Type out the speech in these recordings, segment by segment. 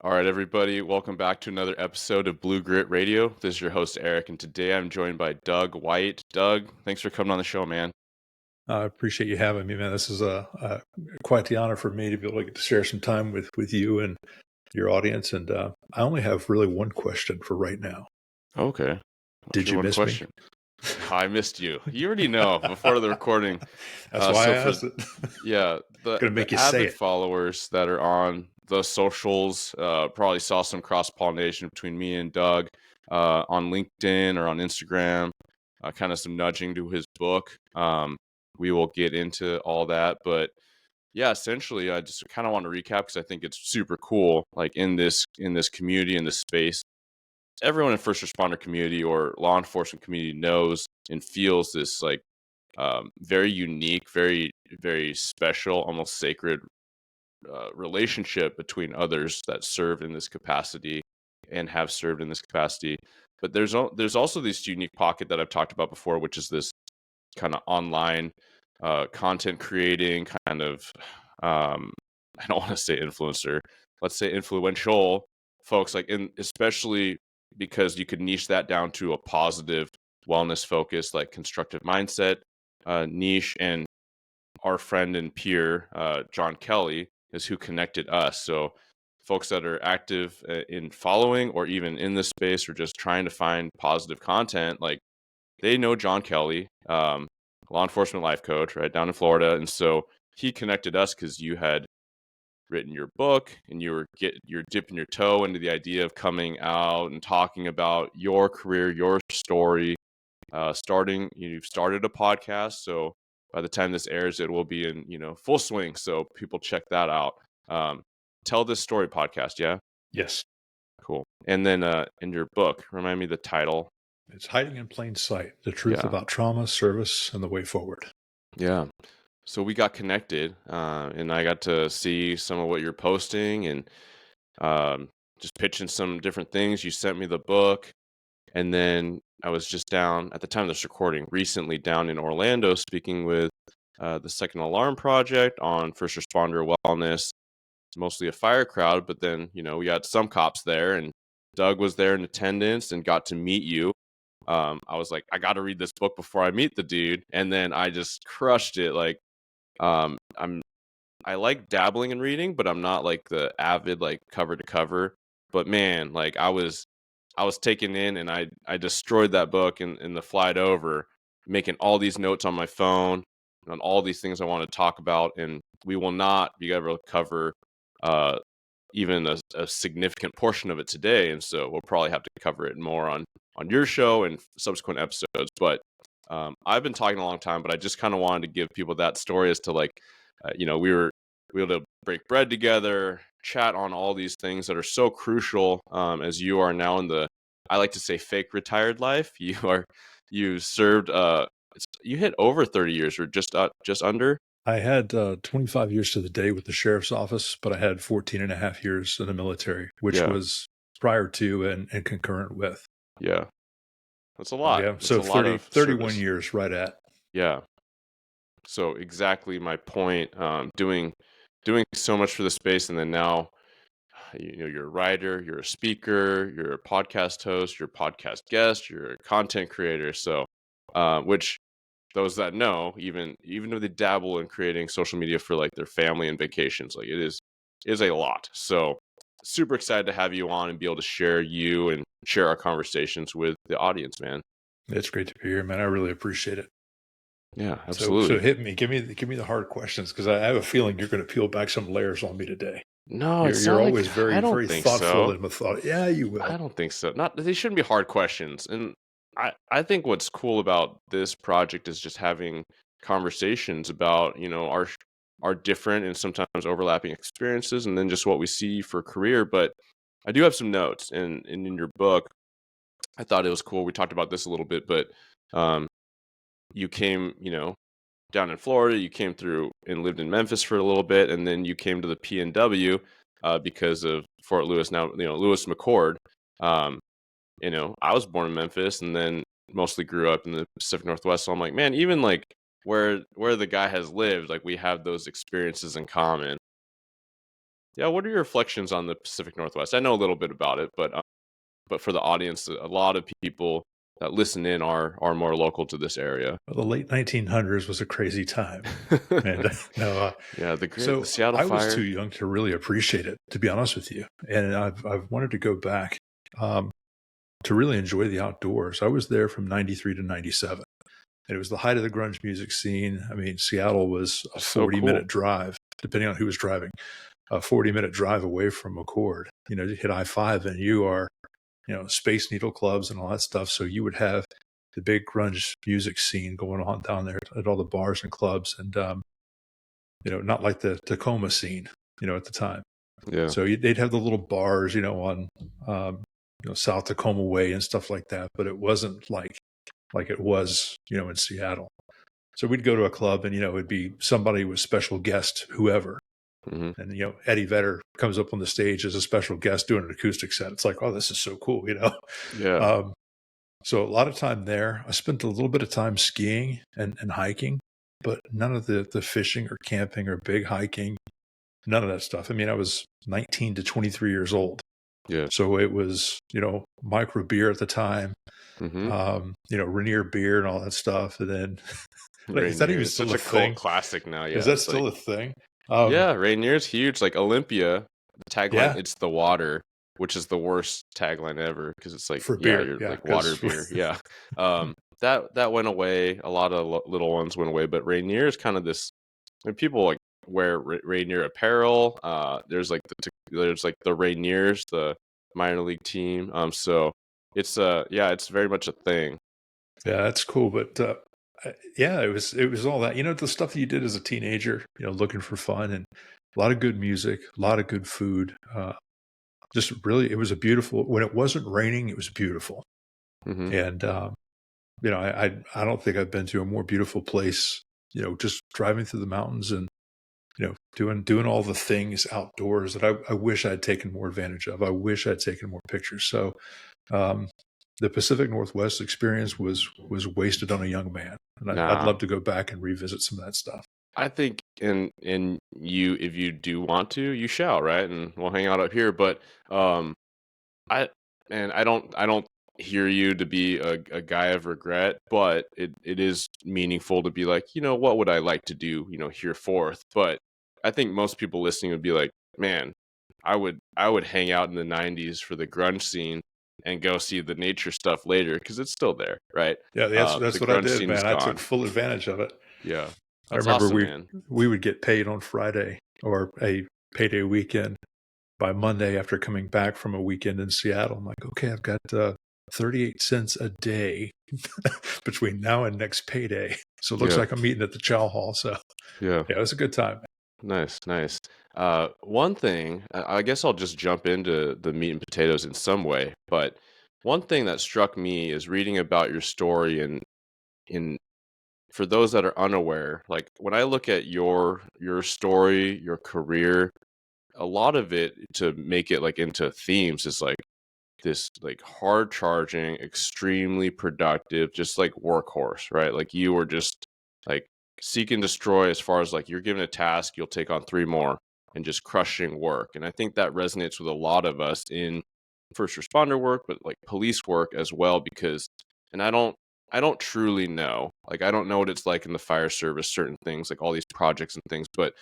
All right, everybody, welcome back to another episode of Blue Grit Radio. This is your host, Eric, and today I'm joined by Doug White. Doug, thanks for coming on the show, man. I appreciate you having me, man. This is quite the honor for me to be able to get to share some time with you and your audience. And I only have really one question for right now. Okay. Did you miss me? I missed you. You already know before the recording. That's why I asked it. Yeah, Gonna make the you say avid it. followers that are on the socials probably saw some cross-pollination between me and Doug on LinkedIn or on Instagram, kind of some nudging to his book. We will get into all that, but yeah, essentially, I just kind of want to recap because I think it's super cool. Like in this community, in this space, everyone in first responder community or law enforcement community knows and feels this like very unique, very special, almost sacred relationship between others that serve in this capacity and have served in this capacity. But there's also this unique pocket that I've talked about before, which is this kind of online content creating kind of I don't want to say influencer, let's say influential folks, like in especially because you could niche that down to a positive wellness focus, like constructive mindset niche. And our friend and peer John Kelly is who connected us. So folks that are active in following or even in this space or just trying to find positive content, like they know John Kelly, law enforcement life coach, right down in Florida. And so he connected us because you had written your book and you're dipping your toe into the idea of coming out and talking about your career, your story. You've started a podcast, so by the time this airs, it will be in full swing. So people check that out. Tell This Story podcast, yeah. Yes. Cool. And then in your book, remind me the title. It's Hiding in Plain Sight: The Truth About Trauma, Service, and the Way Forward. Yeah. So we got connected, and I got to see some of what you're posting and just pitching some different things. You sent me the book, and then I was just down at the time of this recording recently down in Orlando speaking with the Second Alarm Project on first responder wellness. It's mostly a fire crowd, but then we had some cops there, and Doug was there in attendance and got to meet you. I was like, I got to read this book before I meet the dude, and then I just crushed it. Like, I like dabbling in reading, but I'm not like the avid like cover to cover. But man, like I was taken in, and I destroyed that book in the flight over, making all these notes on my phone on all these things I want to talk about, and we will not be able to cover even a significant portion of it today, and so we'll probably have to cover it more on your show and subsequent episodes. But I've been talking a long time, but I just kind of wanted to give people that story as to like we were able to break bread together, chat on all these things that are so crucial as you are now in the, I like to say, fake retired life. You served you hit over 30 years or just under. I had 25 years to the day with the sheriff's office, but I had 14 and a half years in the military, which was prior to and concurrent with. Yeah. That's a lot. Yeah. So 31 years right at. Yeah. So exactly my point. Doing so much for the space, and then now you're a writer, you're a speaker, you're a podcast host, you're a podcast guest, you're a content creator. So which those that know, even though they dabble in creating social media for like their family and vacations, like it is a lot. So super excited to have you on and be able to share you and share our conversations with the audience, man. It's great to be here, man. I really appreciate it. Yeah, absolutely. So hit me. Give me the hard questions, because I have a feeling you're going to peel back some layers on me today. No, you're always very thoughtful so. and methodical. Yeah, you will. I don't think so. They shouldn't be hard questions. And I think what's cool about this project is just having conversations about our different and sometimes overlapping experiences, and then just what we see for career. But I do have some notes, and in your book, I thought it was cool. We talked about this a little bit, but you came, down in Florida. You came through and lived in Memphis for a little bit, and then you came to the PNW because of Fort Lewis. Now, Lewis McChord. I was born in Memphis and then mostly grew up in the Pacific Northwest. So I'm like, man, even like where the guy has lived, like we have those experiences in common. Yeah, what are your reflections on the Pacific Northwest? I know a little bit about it, but for the audience, a lot of people that listen in are more local to this area. Well, the late 1900s was a crazy time. And no, Yeah, the so Seattle I was too fire. young to really appreciate it, to be honest with you. And I've wanted to go back um, to really enjoy the outdoors. I was there from 93 to 97. And it was the height of the grunge music scene. I mean, Seattle was a It's so 40-minute cool. drive, depending on who was driving, a 40-minute drive away from McCord. You know, you hit I-5 and you are, Space Needle clubs and all that stuff. So you would have the big grunge music scene going on down there at all the bars and clubs. And, not like the Tacoma scene, at the time. Yeah, So they'd have the little bars, on, South Tacoma Way and stuff like that. But it wasn't like it was, in Seattle. So we'd go to a club and, it'd be somebody with special guest, whoever. hmm And, Eddie Vedder comes up on the stage as a special guest doing an acoustic set. It's like, oh, this is so cool. yeah, Um, so a lot of time there. I spent a little bit of time skiing and hiking, but none of the fishing or camping or big hiking, none of that stuff. I mean, I was 19 to 23 years old. yeah. So it was, micro beer at the time, hmm Rainier beer and all that stuff. And then is that Rainier, even it's still such a a cult thing? classic now. Is Yeah, that it's like still a thing? yeah, Rainier's huge. Like Olympia, the tagline, Yeah, "It's the water," which is the worst tagline ever because it's like, for yeah, beer. you're Yeah, like water because beer. Yeah, that went away. A lot of little ones went away, but Rainier is kind of this. And people like wear Rainier apparel. There's like the Rainiers, the minor league team. So it's yeah, it's very much a thing. yeah, that's cool. But yeah, it was all that. The stuff that you did as a teenager. Looking for fun and a lot of good music, a lot of good food. Just really, it was a beautiful. When it wasn't raining, it was beautiful. hmm And I don't think I've been to a more beautiful place. Just driving through the mountains and doing all the things outdoors that I wish I'd taken more advantage of. I wish I'd taken more pictures. So um, the Pacific Northwest experience was wasted on a young man, and I'd Nah, love to go back and revisit some of that stuff. I think in you if you do want to, you shall, right? And we'll hang out up here. But um I and I don't hear you to be a guy of regret, but it is meaningful to be like, what would I like to do, here forth. But I think most people listening would be like, man, I would hang out in the 90s for the grunge scene and go see the nature stuff later because it's still there, right? Yeah, that's The what I grunge did, scene is man. I took gone. full advantage of it. Yeah. I That's remember awesome, we man. we would get paid on Friday or a payday weekend. By Monday, after coming back from a weekend in Seattle, I'm like, okay, I've got 38 cents a day between now and next payday. So it looks Yeah. like I'm eating at the chow hall. So Yeah. yeah, it was a good time. Nice, nice. One thing, I guess I'll just jump into the meat and potatoes in some way, but one thing that struck me is reading about your story and in for those that are unaware, like when I look at your story, your career, a lot of it to make it like into themes is like this like hard charging, extremely productive, just like workhorse, right? Like you were just like seek and destroy as far as like you're given a task, you'll take on three more and just crushing work. And I think that resonates with a lot of us in first responder work, but like police work as well, because and I don't truly know. Like I don't know what it's like in the fire service, certain things, like all these projects and things, but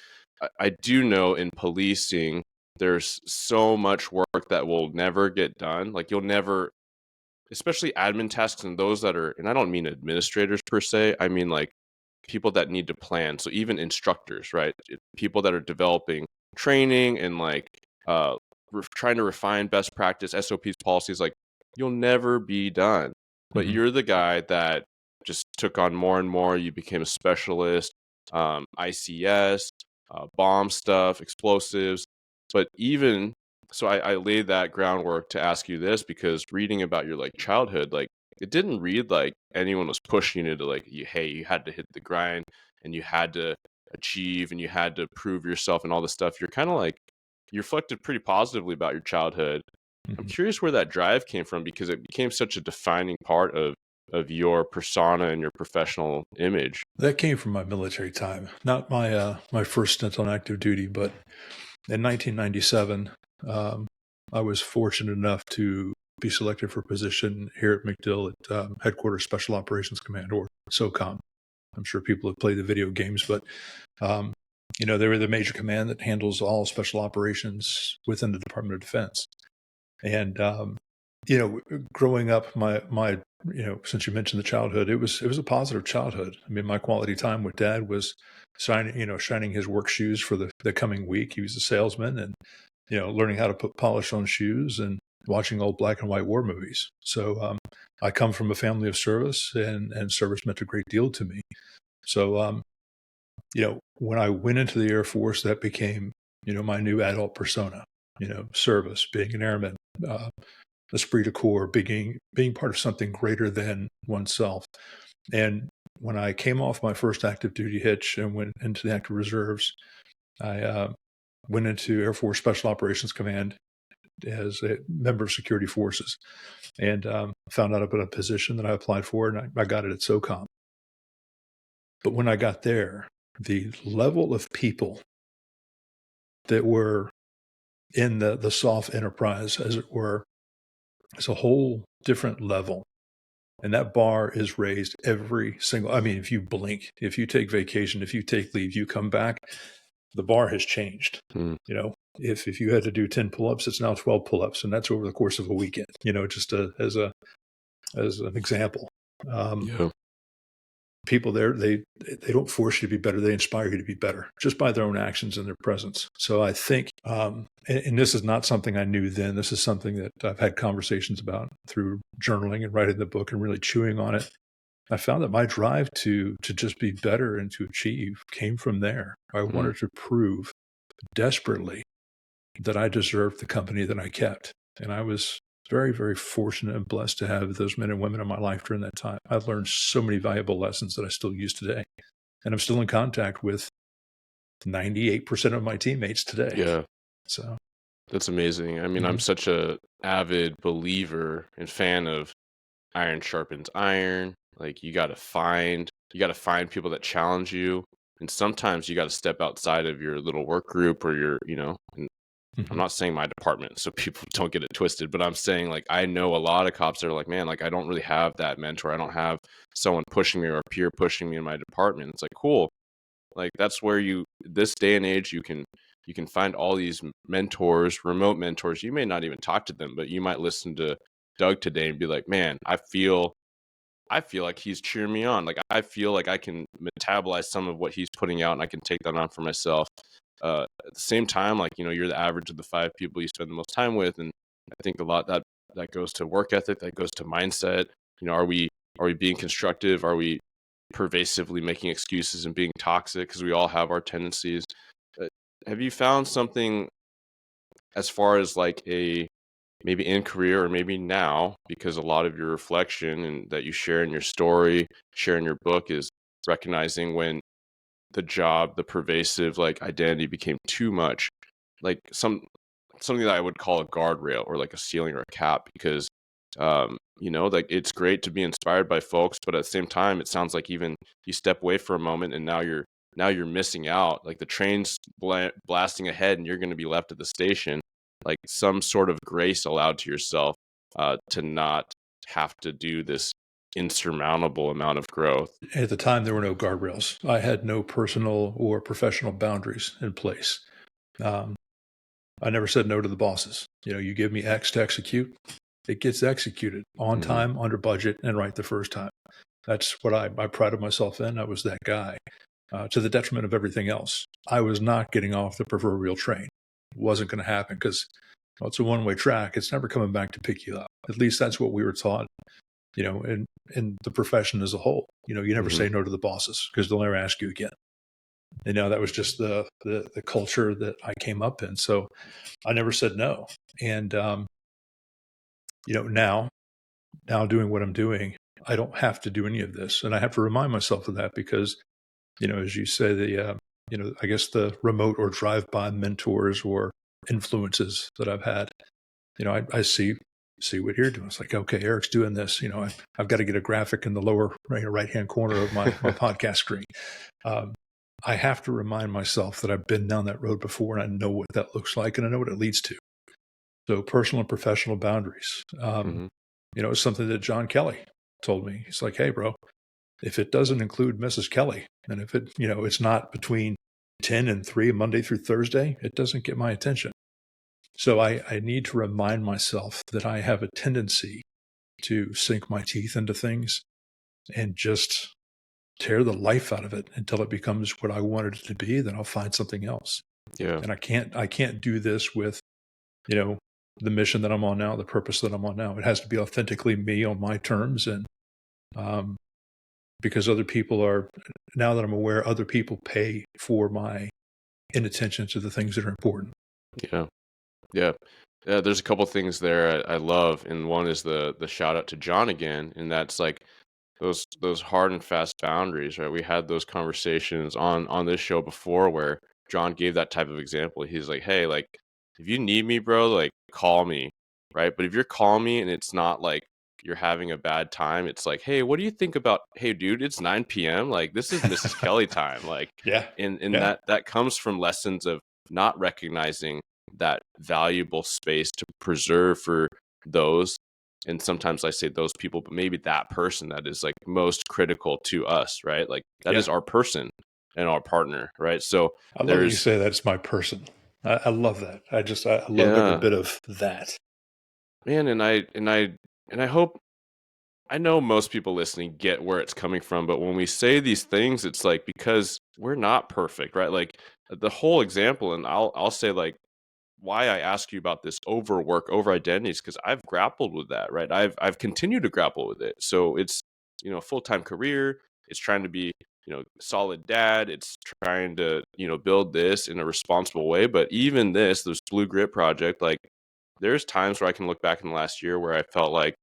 I do know in policing there's so much work that will never get done. Like you'll never, especially admin tasks and those that are, and I don't mean administrators per se. I mean like people that need to plan. So even instructors, right? People that are developing training and like trying to refine best practice, SOPs, policies. Like you'll never be done. But Hmm. you're the guy that just took on more and more. You became a specialist, ICS, bomb stuff, explosives. But even so, I laid that groundwork to ask you this because reading about your like childhood, like it didn't read like anyone was pushing you to like hey, you had to hit the grind and you had to achieve and you had to prove yourself and all this stuff. You're kind of like you reflected pretty positively about your childhood. I'm Hmm. curious where that drive came from because it became such a defining part of your persona and your professional image. That came from my military time, not my first stint on active duty, but in 1997, I was fortunate enough to be selected for a position here at MacDill at Headquarters Special Operations Command, or SOCOM. I'm sure people have played the video games, but they were the major command that handles all special operations within the Department of Defense. And growing up, my since you mentioned the childhood, it was a positive childhood. I mean, my quality time with Dad was shining his work shoes for the coming week. He was a salesman, and learning how to put polish on shoes and watching old black and white war movies. So I come from a family of service, and service meant a great deal to me. So when I went into the Air Force, that became my new adult persona. Service, being an airman, esprit de corps, being part of something greater than oneself. And when I came off my first active duty hitch and went into the active reserves, I went into Air Force Special Operations Command as a member of security forces, and found out about a position that I applied for, and I got it at SOCOM. But when I got there, the level of people that were in the soft enterprise, as it were, is a whole different level. And that bar is raised every single, I mean, if you blink, if you take vacation, if you take leave, you come back, the bar has changed. If you had to do 10 pull-ups, it's now 12 pull-ups, and that's over the course of a weekend, just as an example. People there, they don't force you to be better. They inspire you to be better just by their own actions and their presence. So I think, and this is not something I knew then. This is something that I've had conversations about through journaling and writing the book and really chewing on it. I found that my drive to just be better and to achieve came from there. I wanted to prove desperately that I deserved the company that I kept. And I was very, very fortunate and blessed to have those men and women in my life during that time. I've learned so many valuable lessons that I still use today. And I'm still in contact with 98% of my teammates today. Yeah. So that's amazing. I mean, I'm such a avid believer and fan of iron sharpens iron. Like, you got to find people that challenge you. And sometimes you got to step outside of your little work group or your, and I'm not saying my department, so people don't get it twisted, but I'm saying, like, I know a lot of cops that are like, man, like, I don't really have that mentor. I don't have someone pushing me or a peer pushing me in my department. It's like, cool. Like, that's where this day and age, you can find all these mentors, remote mentors. You may not even talk to them, but you might listen to Doug today and be like, man, I feel like he's cheering me on. Like, I feel like I can metabolize some of what he's putting out and I can take that on for myself. At the same time, like, you're the average of the 5 people you spend the most time with. And I think a lot that goes to work ethic, that goes to mindset. Are we being constructive? Are we pervasively making excuses and being toxic? Because we all have our tendencies. Have you found something as far as like maybe in career or maybe now, because a lot of your reflection and that you share in your story, share in your book, is recognizing when the pervasive like identity became too much, like something that I would call a guardrail or like a ceiling or a cap, because like, it's great to be inspired by folks, but at the same time, it sounds like even you step away for a moment and now you're missing out. Like, the train's blasting ahead and you're going to be left at the station. Like, some sort of grace allowed to yourself to not have to do this insurmountable amount of growth. At the time, there were no guardrails. I had no personal or professional boundaries in place. I never said no to the bosses. You give me X to execute, it gets executed on time, under budget, and right the first time. That's what I prided myself in. I was that guy, to the detriment of everything else. I was not getting off the proverbial train. It wasn't going to happen because it's a one-way track. It's never coming back to pick you up. At least that's what we were taught, in the profession as a whole. You never say no to the bosses because they'll never ask you again. That was just the culture that I came up in. So I never said no. And, now doing what I'm doing, I don't have to do any of this. And I have to remind myself of that because, as you say, I guess the remote or drive-by mentors or influences that I've had, I see what you're doing. It's like, okay, Eric's doing this. I've got to get a graphic in the lower right-hand corner of my podcast screen. I have to remind myself that I've been down that road before and I know what that looks like and I know what it leads to. So personal and professional boundaries. Mm-hmm. It's something that John Kelly told me. He's like, hey, bro, if it doesn't include Mrs. Kelly, and if it's not between 10 and 3, Monday through Thursday, it doesn't get my attention. So I need to remind myself that I have a tendency to sink my teeth into things and just tear the life out of it until it becomes what I wanted it to be. Then I'll find something else. Yeah. And I can't do this with, the mission that I'm on now, the purpose that I'm on now. It has to be authentically me on my terms. And because other people now that I'm aware, other people pay for my inattention to the things that are important. Yeah. Yeah. Yeah, there's a couple things there I love, and one is the shout out to John again, and that's like those hard and fast boundaries, right? We had those conversations on this show before where John gave that type of example. He's like, "Hey, like if you need me, bro, like call me." Right? But if you're calling me and it's not like you're having a bad time, it's like, "Hey, what do you think about, hey dude, it's 9 p.m. Like this is Mrs. Kelly time." Like Yeah. and Yeah. that comes from lessons of not recognizing that valuable space to preserve for those, and sometimes I say those people, but maybe that person that is like most critical to us, right? Like that is Yeah. our person and our partner, right? So I love that you there's, say that's my person. I love that. I love every yeah, bit of that. man. And I hope, I know most people listening get where it's coming from, but when we say these things, it's like because we're not perfect, right? Like the whole example, and I'll say like why I ask you about this overwork, over identities, because I've grappled with that, right? I've continued to grapple with it. So it's, full time career. It's trying to be, solid dad. It's trying to, build this in a responsible way. But even this Blue Grit project, like there's times where I can look back in the last year where I felt like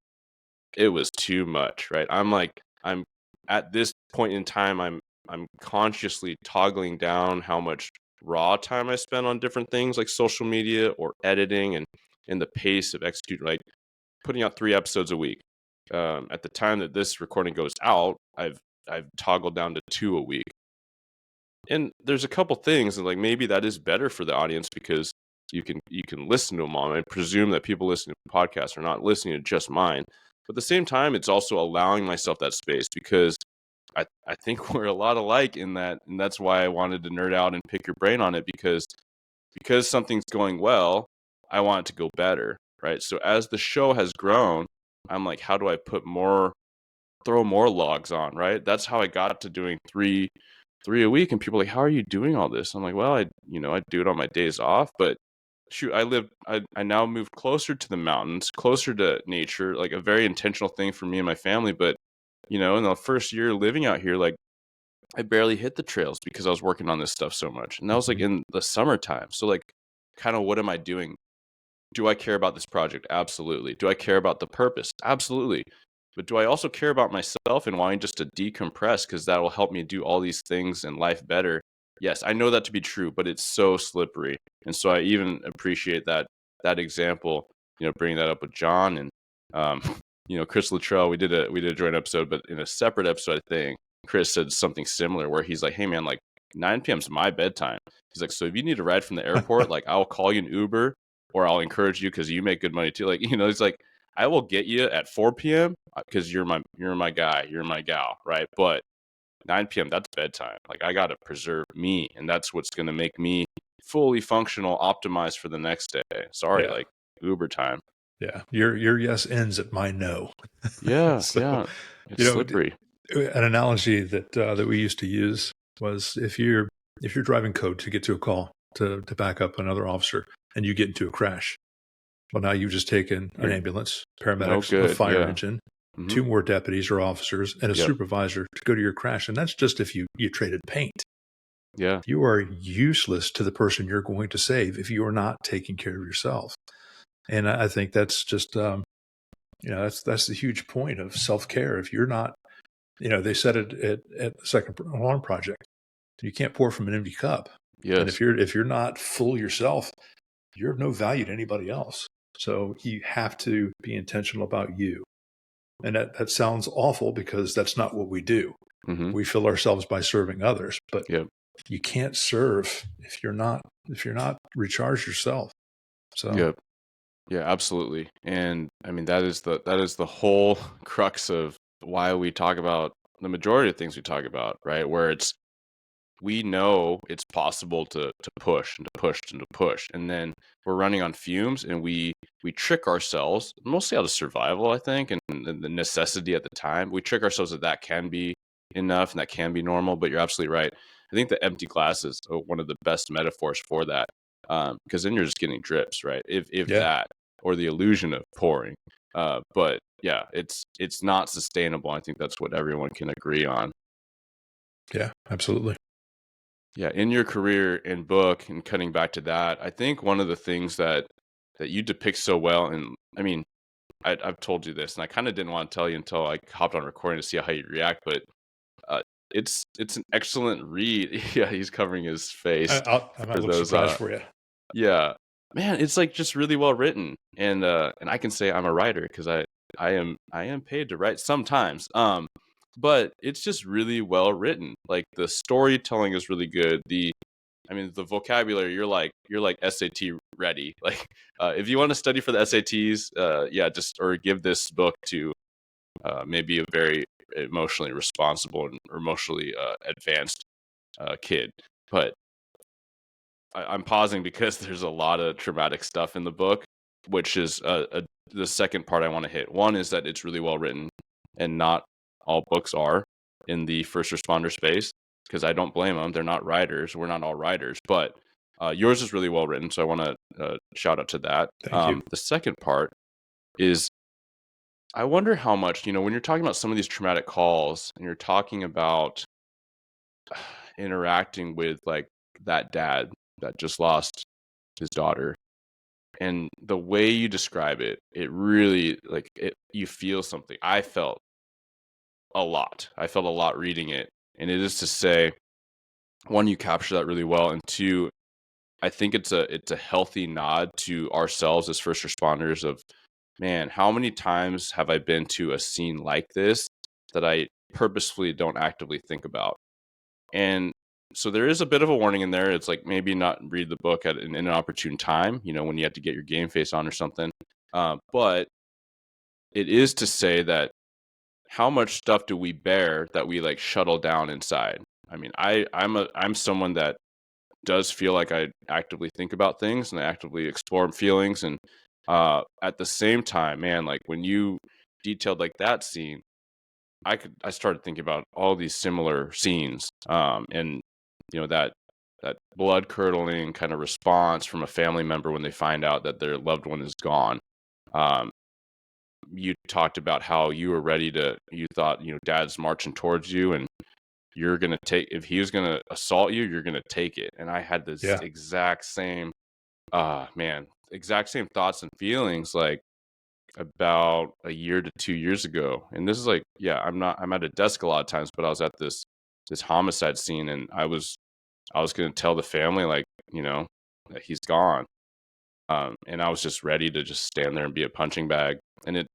it was too much, right? I'm at this point in time, I'm consciously toggling down how much raw time I spend on different things like social media or editing, and the pace of executing, like putting out 3 episodes a week. At the time that this recording goes out, I've toggled down to 2 a week. And there's a couple things, and like maybe that is better for the audience because you can listen to them all. And I presume that people listening to podcasts are not listening to just mine. But at the same time, it's also allowing myself that space because I think we're a lot alike in that, and that's why I wanted to nerd out and pick your brain on it because something's going well, I want it to go better, right? So as the show has grown, I'm like, how do I throw more logs on, right? That's how I got to doing three a week, and people are like, how are you doing all this? I'm like, well, I do it on my days off, but shoot, I now moved closer to the mountains, closer to nature, like a very intentional thing for me and my family. But in the first year living out here, like I barely hit the trails because I was working on this stuff so much, and that was like Mhm. in the summertime. So like, kind of, what am I doing? Do I care about this project? Absolutely. Do I care about the purpose? Absolutely. But do I also care about myself and wanting just to decompress because that will help me do all these things in life better? Yes, I know that to be true, but it's so slippery. And so I even appreciate that example, bringing that up with John and um, Chris Luttrell. We did a joint episode, but in a separate episode, I think Chris said something similar where he's like, "Hey man, like 9 p.m. is my bedtime." He's like, "So if you need a ride from the airport, like I'll call you an Uber, or I'll encourage you because you make good money too." Like, he's like, I will get you at 4 p.m. because you're my guy, you're my gal, right? But 9 p.m. that's bedtime. Like I gotta preserve me, and that's what's gonna make me fully functional, optimized for the next day. Sorry, Yeah. like Uber time. Yeah. Your yes ends at my no. Yeah, So, yeah, it's you know, slippery. an analogy that we used to use was if you're driving code to get to a call to back up another officer and you get into a crash. Well, now you've just taken an You're ambulance, no paramedics, a good. fire Yeah. engine, Hmm. 2 more deputies or officers, and a Yep. supervisor to go to your crash. And that's just if you traded paint. Yeah. You are useless to the person you're going to save if you are not taking care of yourself. And I think that's just that's the huge point of self care. If you're not, they said it at the Second Alarm Project, you can't pour from an empty cup. And Yes. if you're not full yourself, you're of no value to anybody else. So you have to be intentional about you. And that sounds awful because that's not what we do. Hmm. We fill ourselves by serving others. But Yep. you can't serve if you're not recharged yourself. So Yeah. Yeah, absolutely. And I mean that is the whole crux of why we talk about the majority of things we talk about, right? Where it's we know it's possible to push and to push and to push, and then we're running on fumes, and we trick ourselves mostly out of survival, I think, and the necessity at the time. We trick ourselves that that can be enough and that can be normal. But you're absolutely right. I think the empty glass is one of the best metaphors for that, because then you're just getting drips, right? If yeah, that, or the illusion of pouring. But yeah, it's not sustainable. I think that's what everyone can agree on. yeah, absolutely. Yeah, in your career and book, and cutting back to that, I think one of the things that you depict so well, and I mean, I've told you this, and I kind of didn't want to tell you until I hopped on recording to see how you react, but uh, it's an excellent read. Yeah, he's covering his face I might for look those. surprised for you. Yeah, man, it's like just really well written, and I can say I'm a writer because I am paid to write sometimes. But it's just really well written. Like the storytelling is really good. I mean, the vocabulary, you're like SAT ready. Like, if you want to study for the SATs, yeah, just or give this book to maybe a very emotionally responsible and emotionally advanced kid. But I'm pausing because there's a lot of traumatic stuff in the book, which is the second part I want to hit. One is that it's really well written, and not all books are in the first responder space, because I don't blame them. They're not writers. We're not all writers, but yours is really well written. So I want to shout out to that. Thank you. The second part is I wonder how much, when you're talking about some of these traumatic calls and you're talking about interacting with like that dad that just lost his daughter, and the way you describe it, it really like it, you feel something. I felt a lot. I felt a lot reading it. And it is to say, one, you capture that really well, and two, I think it's a healthy nod to ourselves as first responders of, man, how many times have I been to a scene like this that I purposefully don't actively think about? And so there is a bit of a warning in there. It's like maybe not read the book at an inopportune time, when you have to get your game face on or something. But it is to say that how much stuff do we bear that we like shuttle down inside? I mean, I'm someone that does feel like I actively think about things and I actively explore feelings, and at the same time, man, like when you detailed like that scene, I started thinking about all these similar scenes, and that blood curdling kind of response from a family member when they find out that their loved one is gone. Um, you talked about how you thought, dad's marching towards you, and you're gonna take, if he was gonna assault you, you're gonna take it. And I had this Yeah. exact same, man, exact same thoughts and feelings, like about a year to 2 years ago. And this is like, yeah, I'm at a desk a lot of times, but I was at this homicide scene, and I was gonna tell the family, like, that he's gone. And I was just ready to just stand there and be a punching bag. And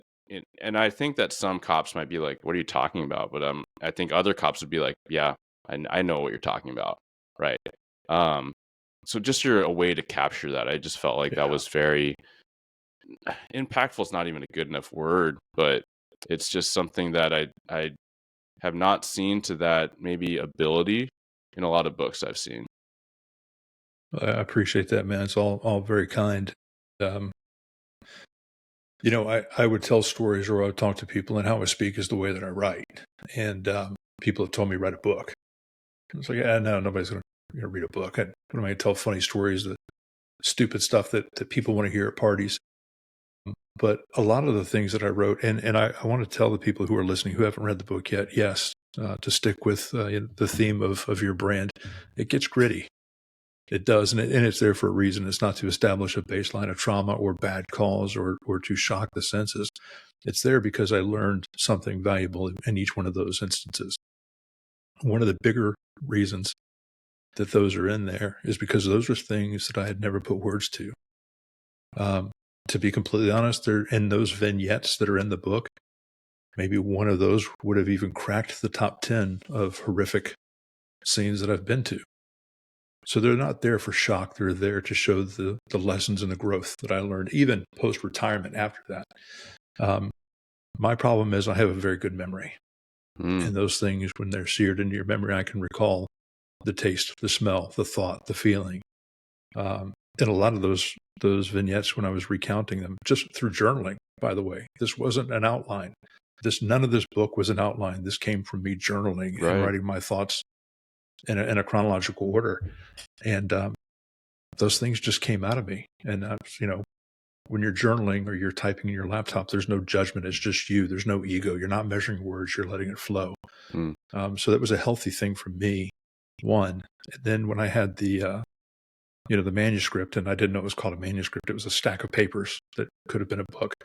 and I think that some cops might be like, "What are you talking about?" But I think other cops would be like, "Yeah, I know what you're talking about." Right. Um, so just a way to capture that. I just felt like that Yeah. was very impactful. Is not even a good enough word, but it's just something that I have not seen to that maybe ability in a lot of books I've seen. I appreciate that, man. It's all very kind. Um, I would tell stories, or I would talk to people, and how I speak is the way that I write. And people have told me write a book. It's like, yeah, no, nobody's going to read a book. What am I going to tell funny stories, the stupid stuff that people want to hear at parties? But a lot of the things that I wrote, and I want to tell the people who are listening who haven't read the book yet, yes, to stick with the theme of your brand, it gets gritty. It does, and it's there for a reason. It's not to establish a baseline of trauma or bad calls or to shock the senses. It's there because I learned something valuable in each one of those instances. One of the bigger reasons that those are in there is because those are things that I had never put words to. Um, to be completely honest, they're in those vignettes that are in the book. Maybe one of those would have even cracked the top 10 of horrific scenes that I've been to. So they're not there for shock. They're there to show the lessons and the growth that I learned, even post-retirement after that. My problem is I have a very good memory. Mm, And those things, when they're seared into your memory, I can recall the taste, the smell, the thought, the feeling. And a lot of those vignettes, when I was recounting them, just through journaling, by the way, this wasn't an outline. None of this book was an outline. This came from me journaling and right. writing my thoughts in a chronological order. And those things just came out of me. And, when you're journaling or you're typing in your laptop, there's no judgment. It's just you. There's no ego. You're not measuring words. You're letting it flow. Mm, So that was a healthy thing for me, one. And then when I had the manuscript, and I didn't know it was called a manuscript, it was a stack of papers that could have been a book.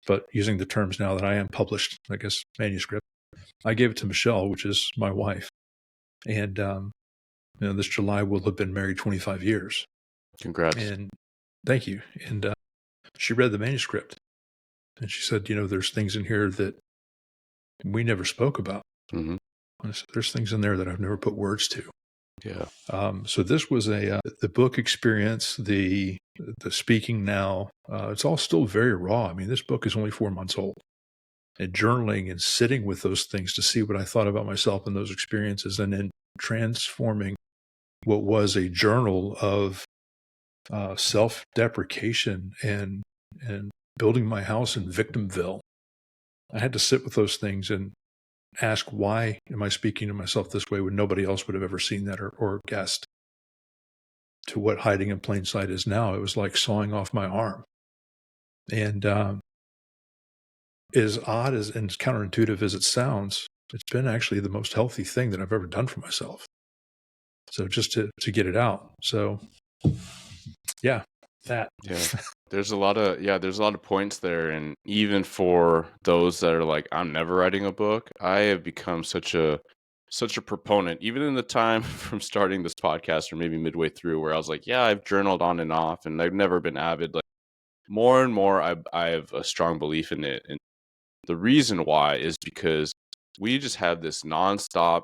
But using the terms now that I am published, I guess, manuscript, I gave it to Michelle, which is my wife. And, this July we'll have been married 25 years. congrats. And thank you. And she read the manuscript and she said, there's things in here that we never spoke about. Hmm. I said, there's things in there that I've never put words to. Yeah. So this was the book experience, the speaking now. It's all still very raw. I mean, this book is only 4 months old, and journaling and sitting with those things to see what I thought about myself and those experiences, and then transforming what was a journal of self-deprecation and building my house in Victimville. I had to sit with those things and ask, why am I speaking to myself this way when nobody else would have ever seen that or guessed? To what hiding in plain sight is now, it was like sawing off my arm. And as odd as and as counterintuitive as it sounds, it's been actually the most healthy thing that I've ever done for myself. So just to get it out. So yeah, that. Yeah. There's a lot of points there, and even for those that are like, I'm never writing a book, I have become such a proponent, even in the time from starting this podcast or maybe midway through, where I was like, yeah, I've journaled on and off and I've never been avid. Like more and more I have a strong belief in it. And the reason why is because we just have this nonstop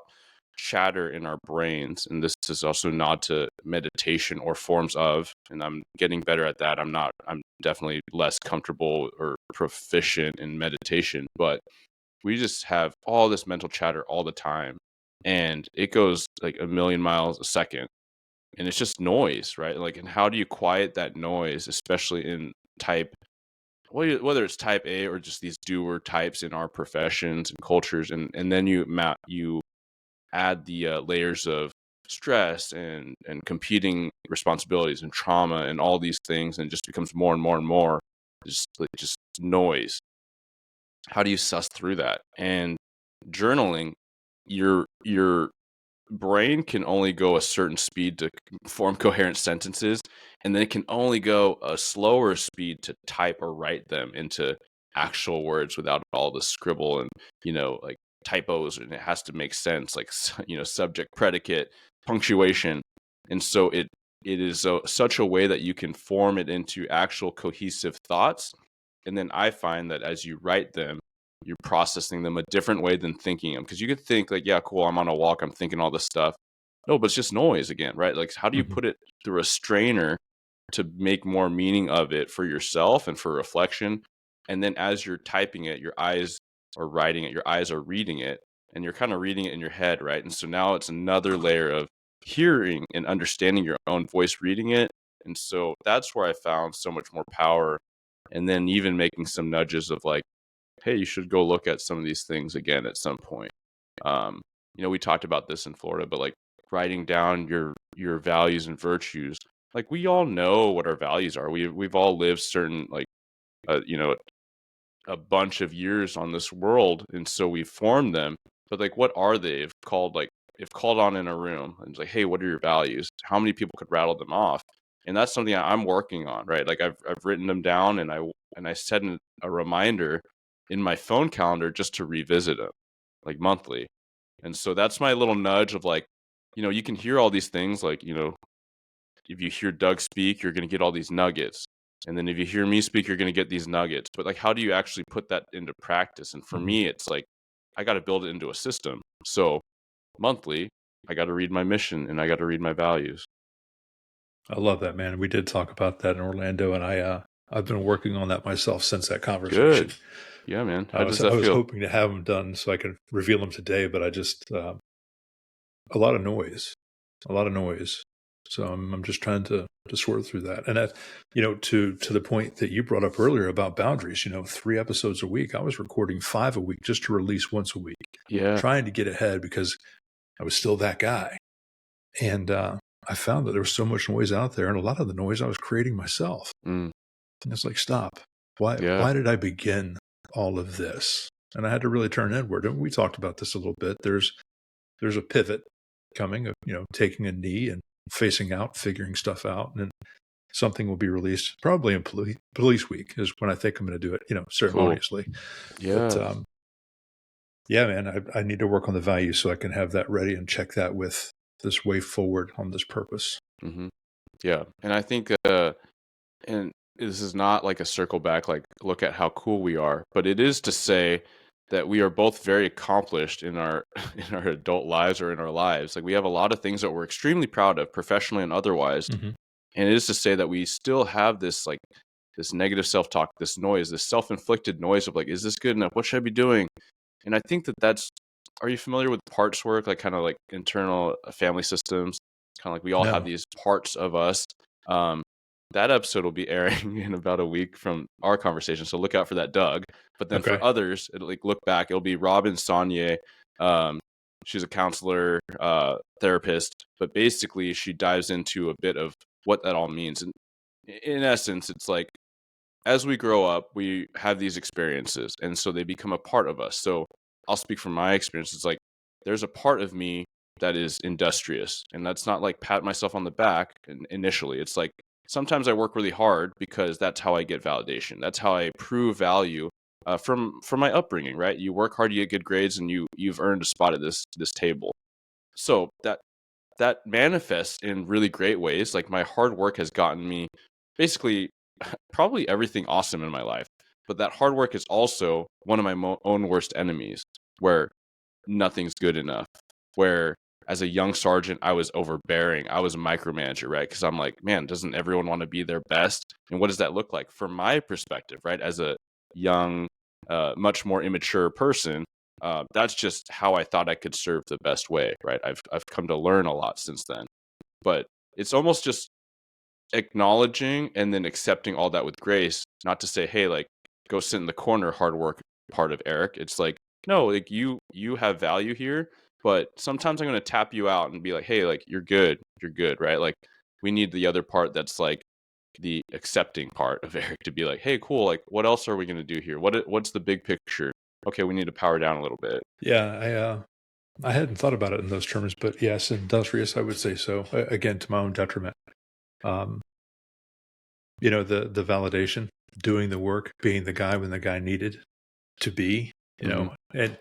chatter in our brains. And this is also a nod to meditation or forms of, and I'm getting better at that. I'm definitely less comfortable or proficient in meditation, but we just have all this mental chatter all the time. And it goes like a million miles a second. And it's just noise, right? Like, and how do you quiet that noise, especially in type whether it's type A or just these doer types in our professions and cultures, and then you add the layers of stress and competing responsibilities and trauma and all these things, and it just becomes more and more and more just noise. How do you suss through that? And journaling, your brain can only go a certain speed to form coherent sentences, and then it can only go a slower speed to type or write them into actual words without all the scribble and like typos, and it has to make sense, like subject, predicate, punctuation. And so it is such a way that you can form it into actual cohesive thoughts. And then I find that as you write them, you're processing them a different way than thinking them. Because you could think like, yeah, cool, I'm on a walk, I'm thinking all this stuff. No, but it's just noise again, right? Like, how do you Mhm. put it through a strainer to make more meaning of it for yourself and for reflection? And then as you're typing it, your eyes are writing it, your eyes are reading it, and you're kind of reading it in your head, right? And so now it's another layer of hearing and understanding your own voice reading it. And so that's where I found so much more power. And then even making some nudges of like, hey, you should go look at some of these things again at some point. Um, we talked about this in Florida, but like writing down your values and virtues. Like we all know what our values are. We've all lived certain like a bunch of years on this world, and so we've formed them. But like, what are they? If called on in a room and it's like, hey, what are your values? How many people could rattle them off? And that's something I'm working on, right? Like I've written them down, and I set a reminder in my phone calendar just to revisit them, like monthly. And so that's my little nudge of like, you can hear all these things, like if you hear Doug speak, you're going to get all these nuggets. And then if you hear me speak, you're going to get these nuggets. But like, how do you actually put that into practice? And for Mhm. me, it's like, I got to build it into a system. So monthly, I got to read my mission and I got to read my values. I love that, man. We did talk about that in Orlando, and I've been working on that myself since that conversation. Good. Yeah, man. I How was does I that was feel? hoping to have them done so I could reveal them today, but I just a lot of noise, a lot of noise. So I'm just trying to sort through that. And that, to the point that you brought up earlier about boundaries, 3 episodes a week. I was recording 5 a week just to release once a week, Yeah. trying to get ahead because I was still that guy. And I found that there was so much noise out there, and a lot of the noise I was creating myself. Mm, And it's like, stop. Why yeah. why did I begin all of this? And I had to really turn inward. And we talked about this a little bit. There's a pivot coming of, taking a knee and facing out, figuring stuff out. And then something will be released probably in police week is when I think I'm going to do it, Cool. ceremoniously. But Yeah. yeah, man, I need to work on the value so I can have that ready and check that with this way forward on this purpose. Hmm. Yeah. And I think, and this is not like a circle back, like look at how cool we are, but it is to say that we are both very accomplished in our in our adult lives or in our lives. Like we have a lot of things that we're extremely proud of, professionally and otherwise. Mm-hmm. And it is to say that we still have this like this negative self-talk, this noise, this self-inflicted noise of like, is this good enough? What should I be doing? And I think that that's, are you familiar with parts work, like kind of like internal family systems? Kind of like we all have No. these parts of us. Um, that episode will be airing in about a week from our conversation, so look out for that, Doug. But then for Okay. others, it'll like look back. It'll be Robin Saunier. Um, she's a counselor, therapist, but basically she dives into a bit of what that all means. And in essence, it's like as we grow up, we have these experiences, and so they become a part of us. So I'll speak from my experience. It's like there's a part of me that is industrious, and that's not like pat myself on the back initially. It's like sometimes I work really hard because that's how I get validation. That's how I prove value from my upbringing. Right? You work hard, you get good grades, and you've earned a spot at this table. So that manifests in really great ways. Like my hard work has gotten me basically probably everything awesome in my life. But that hard work is also one of my own worst enemies, where nothing's good enough. Where as a young sergeant, I was overbearing. I was a micromanager, right? Because I'm like, man, doesn't everyone want to be their best? And what does that look like from my perspective, right? As a young, much more immature person, that's just how I thought I could serve the best way, right? I've come to learn a lot since then, but it's almost just acknowledging and then accepting all that with grace, not to say, hey, like go sit in the corner, hard work part of Eric. It's like, no, like you have value here, but sometimes I'm going to tap you out and be like, hey, like you're good, right? Like we need the other part that's like the accepting part of Eric to be like, hey, cool, like what else are we going to do here? What's the big picture? Okay, we need to power down a little bit. Yeah, I hadn't thought about it in those terms, but yes, industrious, I would say so. Again, to my own detriment. Um, the validation, doing the work, being the guy when the guy needed to be, Hmm. and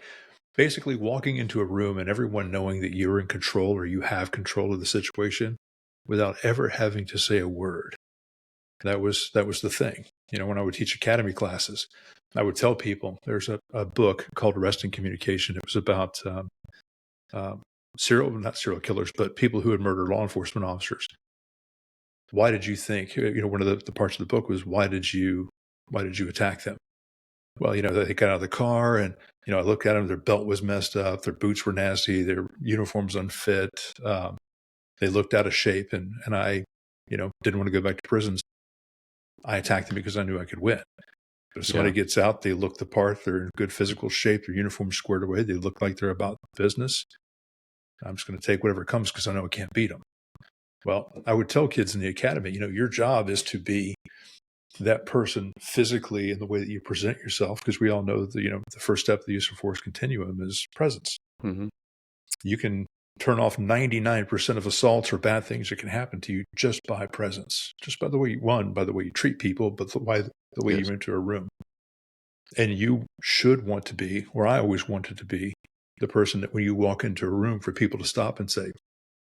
basically walking into a room and everyone knowing that you're in control or you have control of the situation without ever having to say a word. That was the thing. When I would teach academy classes, I would tell people there's a book called Arresting Communication. It was about um, not serial killers, but people who had murdered law enforcement officers. Why did you think, one of the parts of the book was, why did you attack them? Well, they got out of the car and, I looked at them, their belt was messed up, their boots were nasty, their uniforms unfit. They looked out of shape and I, didn't want to go back to prisons. I attacked them because I knew I could win. But if somebody Yeah. gets out, they look the part, they're in good physical shape, their uniform's squared away, they look like they're about business. I'm just going to take whatever comes because I know I can't beat them. Well, I would tell kids in the academy, your job is to be that person physically in the way that you present yourself, because we all know that, the first step of the use of force continuum is presence. Hmm. You can turn off 99% of assaults or bad things that can happen to you just by presence, just by the way by the way you treat people, but the way Yes. you enter a room. And you should want to be, or I always wanted to be, the person that when you walk into a room for people to stop and say,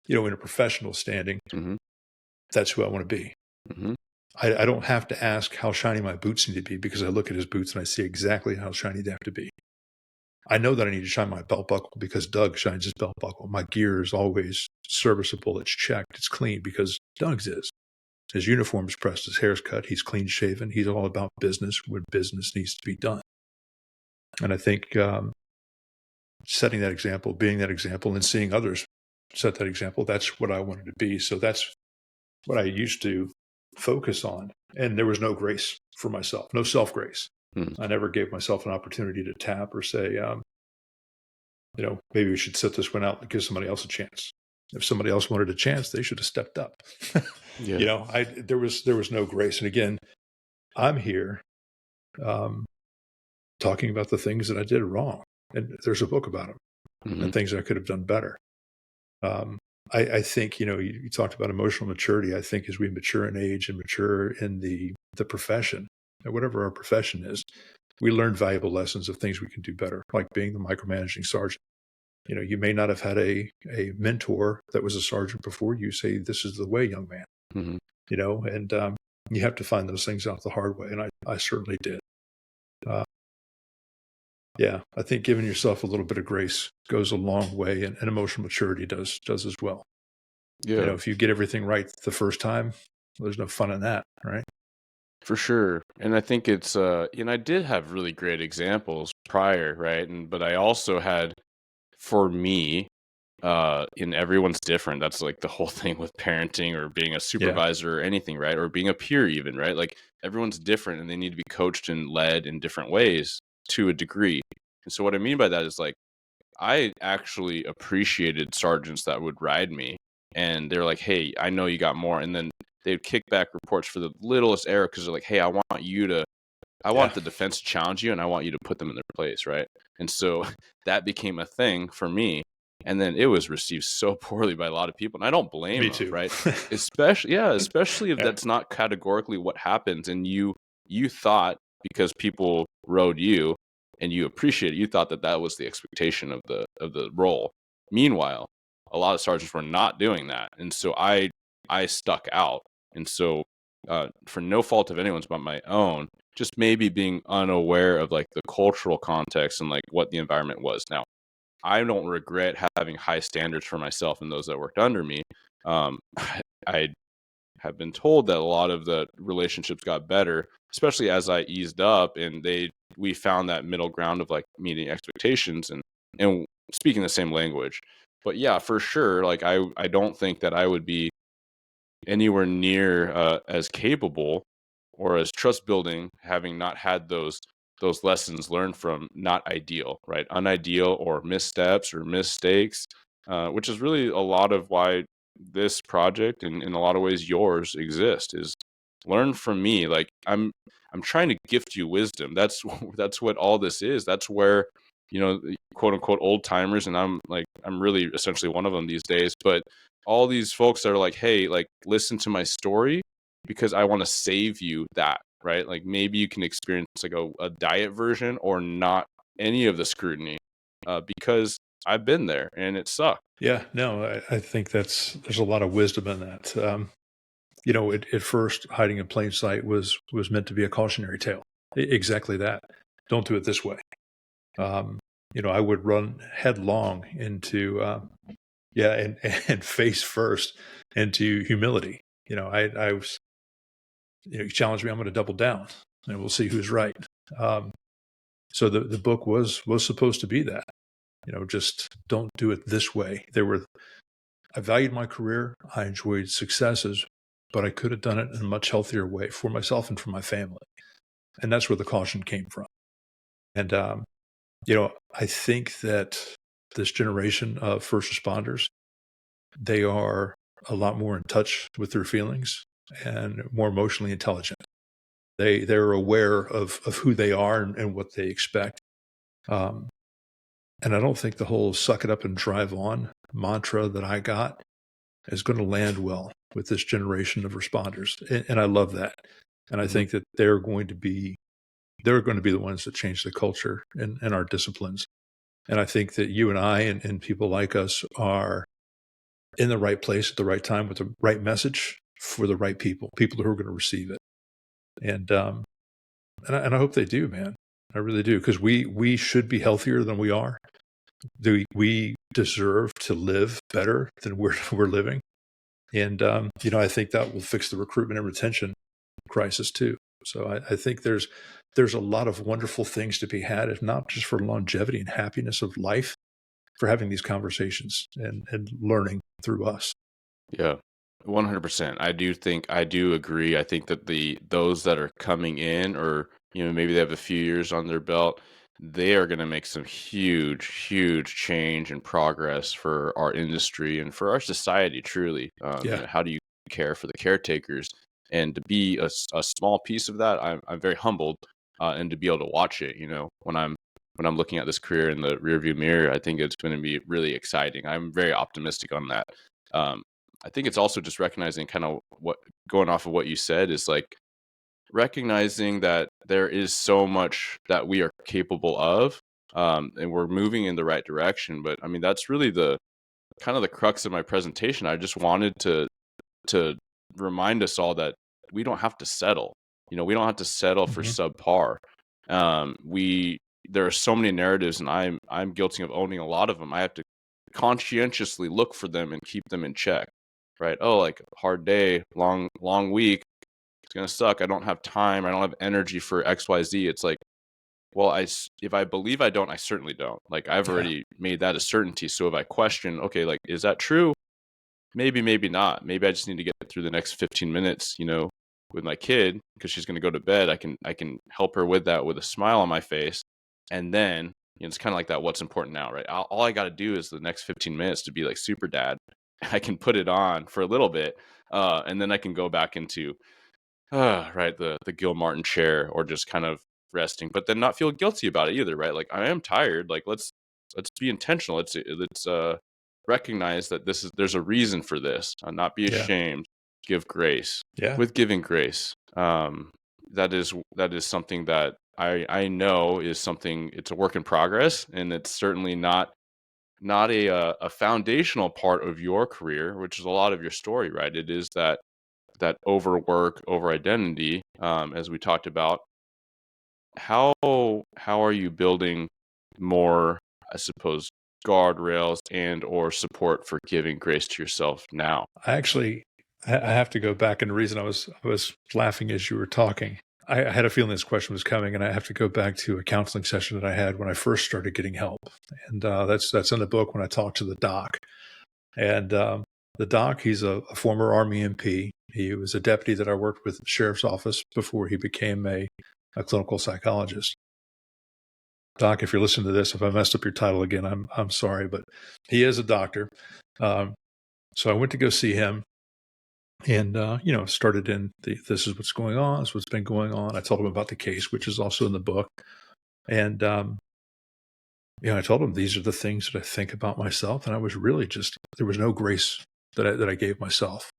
in a professional standing, Hmm. that's who I want to be. Hmm. I don't have to ask how shiny my boots need to be because I look at his boots and I see exactly how shiny they have to be. I know that I need to shine my belt buckle because Doug shines his belt buckle. My gear is always serviceable. It's checked. It's clean because Doug's is. His uniform is pressed, his hair's cut, he's clean shaven. He's all about business when business needs to be done. And I think setting that example, being that example, and seeing others set that example, that's what I wanted to be. So that's what I used to focus on. And there was no grace for myself, no self-grace. I never gave myself an opportunity to tap or say, maybe we should sit this one out and give somebody else a chance. If somebody else wanted a chance, they should have stepped up. Yeah. There was no grace. And again, I'm here talking about the things that I did wrong. And there's a book about them and things I could have done better. I think, you talked about emotional maturity. I think as we mature in age and mature in the profession, whatever our profession is, we learn valuable lessons of things we can do better, like being the micromanaging sergeant. You may not have had a mentor that was a sergeant before you. Say, this is the way, young man. And you have to find those things out the hard way. And I certainly did. I think giving yourself a little bit of grace goes a long way, and emotional maturity does as well. Yeah. If you get everything right the first time, there's no fun in that, right? For sure. And I think it's I did have really great examples prior, right? But I also had, for me, and everyone's different. That's like the whole thing with parenting or being a supervisor or anything, right? Or being a peer even, right? Like everyone's different and they need to be coached and led in different ways to a degree. And so what I mean by that is, like, I actually appreciated sergeants that would ride me and they're like, hey, I know you got more. And then they'd kick back reports for the littlest error because they're like, hey, I want the defense to challenge you and I want you to put them in their place, right? And so that became a thing for me. And then it was received so poorly by a lot of people. And I don't blame Me them, too. right? Especially if that's not categorically what happens and you thought, because people rode you and you appreciate it, you thought that was the expectation of the role. Meanwhile, a lot of sergeants were not doing that. And so I stuck out. And so for no fault of anyone's but my own, just maybe being unaware of like the cultural context and like what the environment was. Now, I don't regret having high standards for myself and those that worked under me. I have been told that a lot of the relationships got better, especially as I eased up and we found that middle ground of like meeting expectations and speaking the same language. But yeah, for sure, like I don't think that I would be anywhere near as capable or as trust building, having not had those lessons learned from not ideal, right? Unideal or missteps or mistakes, which is really a lot of why this project and in a lot of ways yours exist, is learn from me. Like I'm trying to gift you wisdom. That's that's what all this is. That's where, quote unquote old timers, and I'm really essentially one of them these days, but all these folks that are like, hey, like listen to my story because I want to save you that, right? Like maybe you can experience like a diet version or not any of the scrutiny because I've been there and it sucked. Yeah, no, I think there's a lot of wisdom in that. At first, hiding in plain sight was meant to be a cautionary tale. Exactly that. Don't do it this way. I would run headlong into, and face first into humility. I was, you challenge me, I'm going to double down, and we'll see who's right. So the book was supposed to be that. Just don't do it this way. I valued my career. I enjoyed successes, but I could have done it in a much healthier way for myself and for my family. And that's where the caution came from. And, I think that this generation of first responders, they are a lot more in touch with their feelings and more emotionally intelligent. They're aware of who they are and what they expect. And I don't think the whole suck it up and drive on mantra that I got is going to land well with this generation of responders. And I love that. And I think that they're going to be the ones that change the culture and our disciplines. And I think that you and I and people like us are in the right place at the right time with the right message for the right people who are going to receive it. And I hope they do, man. I really do, because we should be healthier than we are. We deserve to live better than we're living. And, I think that will fix the recruitment and retention crisis too. So I think there's a lot of wonderful things to be had, if not just for longevity and happiness of life, for having these conversations and learning through us. Yeah, 100%. I do agree. I think that those that are coming in, or maybe they have a few years on their belt, they are going to make some huge change and progress for our industry and for our society. Truly, Yeah. how do you care for the caretakers? And to be a small piece of that, I'm very humbled, and to be able to watch it. When I'm looking at this career in the rearview mirror, I think it's going to be really exciting. I'm very optimistic on that. Um, I think it's also just recognizing kind of going off of what you said is like recognizing that there is so much that we are capable of, and we're moving in the right direction. But I mean, that's really the kind of the crux of my presentation. I just wanted to remind us all that we don't have to settle. We don't have to settle for Hmm. subpar. We There are so many narratives, and I'm guilty of owning a lot of them. I have to conscientiously look for them and keep them in check. Right? Oh, like hard day, long week. It's gonna suck. I don't have time. I don't have energy for X, Y, Z. It's like, well, if I believe I don't, I certainly don't. Like I've Yeah. already made that a certainty. So if I question, okay, like is that true? Maybe not. Maybe I just need to get through the next 15 minutes, with my kid because she's going to go to bed. I can help her with that with a smile on my face. And then, it's kind of like that what's important now, right? All I got to do is the next 15 minutes to be like super dad. I can put it on for a little bit, and then I can go back into right, the Gil Martin chair, or just kind of resting, but then not feel guilty about it either, right? Like I am tired. Like let's be intentional. Let's recognize that there's a reason for this. Not be Yeah. ashamed. Give grace. Yeah. With giving grace, that is something that I know is something. It's a work in progress, and it's certainly not a foundational part of your career, which is a lot of your story, right? It is that overwork, over identity, as we talked about. How are you building more, I suppose, guardrails and or support for giving grace to yourself now? I have to go back, and the reason I was laughing as you were talking, I had a feeling this question was coming, and I have to go back to a counseling session that I had when I first started getting help, and that's in the book when I talked to the doc, and the doc, he's a former Army MP. He was a deputy that I worked with at the sheriff's office before he became a clinical psychologist. Doc, if you're listening to this, if I messed up your title again, I'm sorry, but he is a doctor. Um, so I went to go see him, and started in this is what's going on. This is what's been going on. I told him about the case, which is also in the book, and I told him these are the things that I think about myself, and I was really just there was no grace that I gave myself.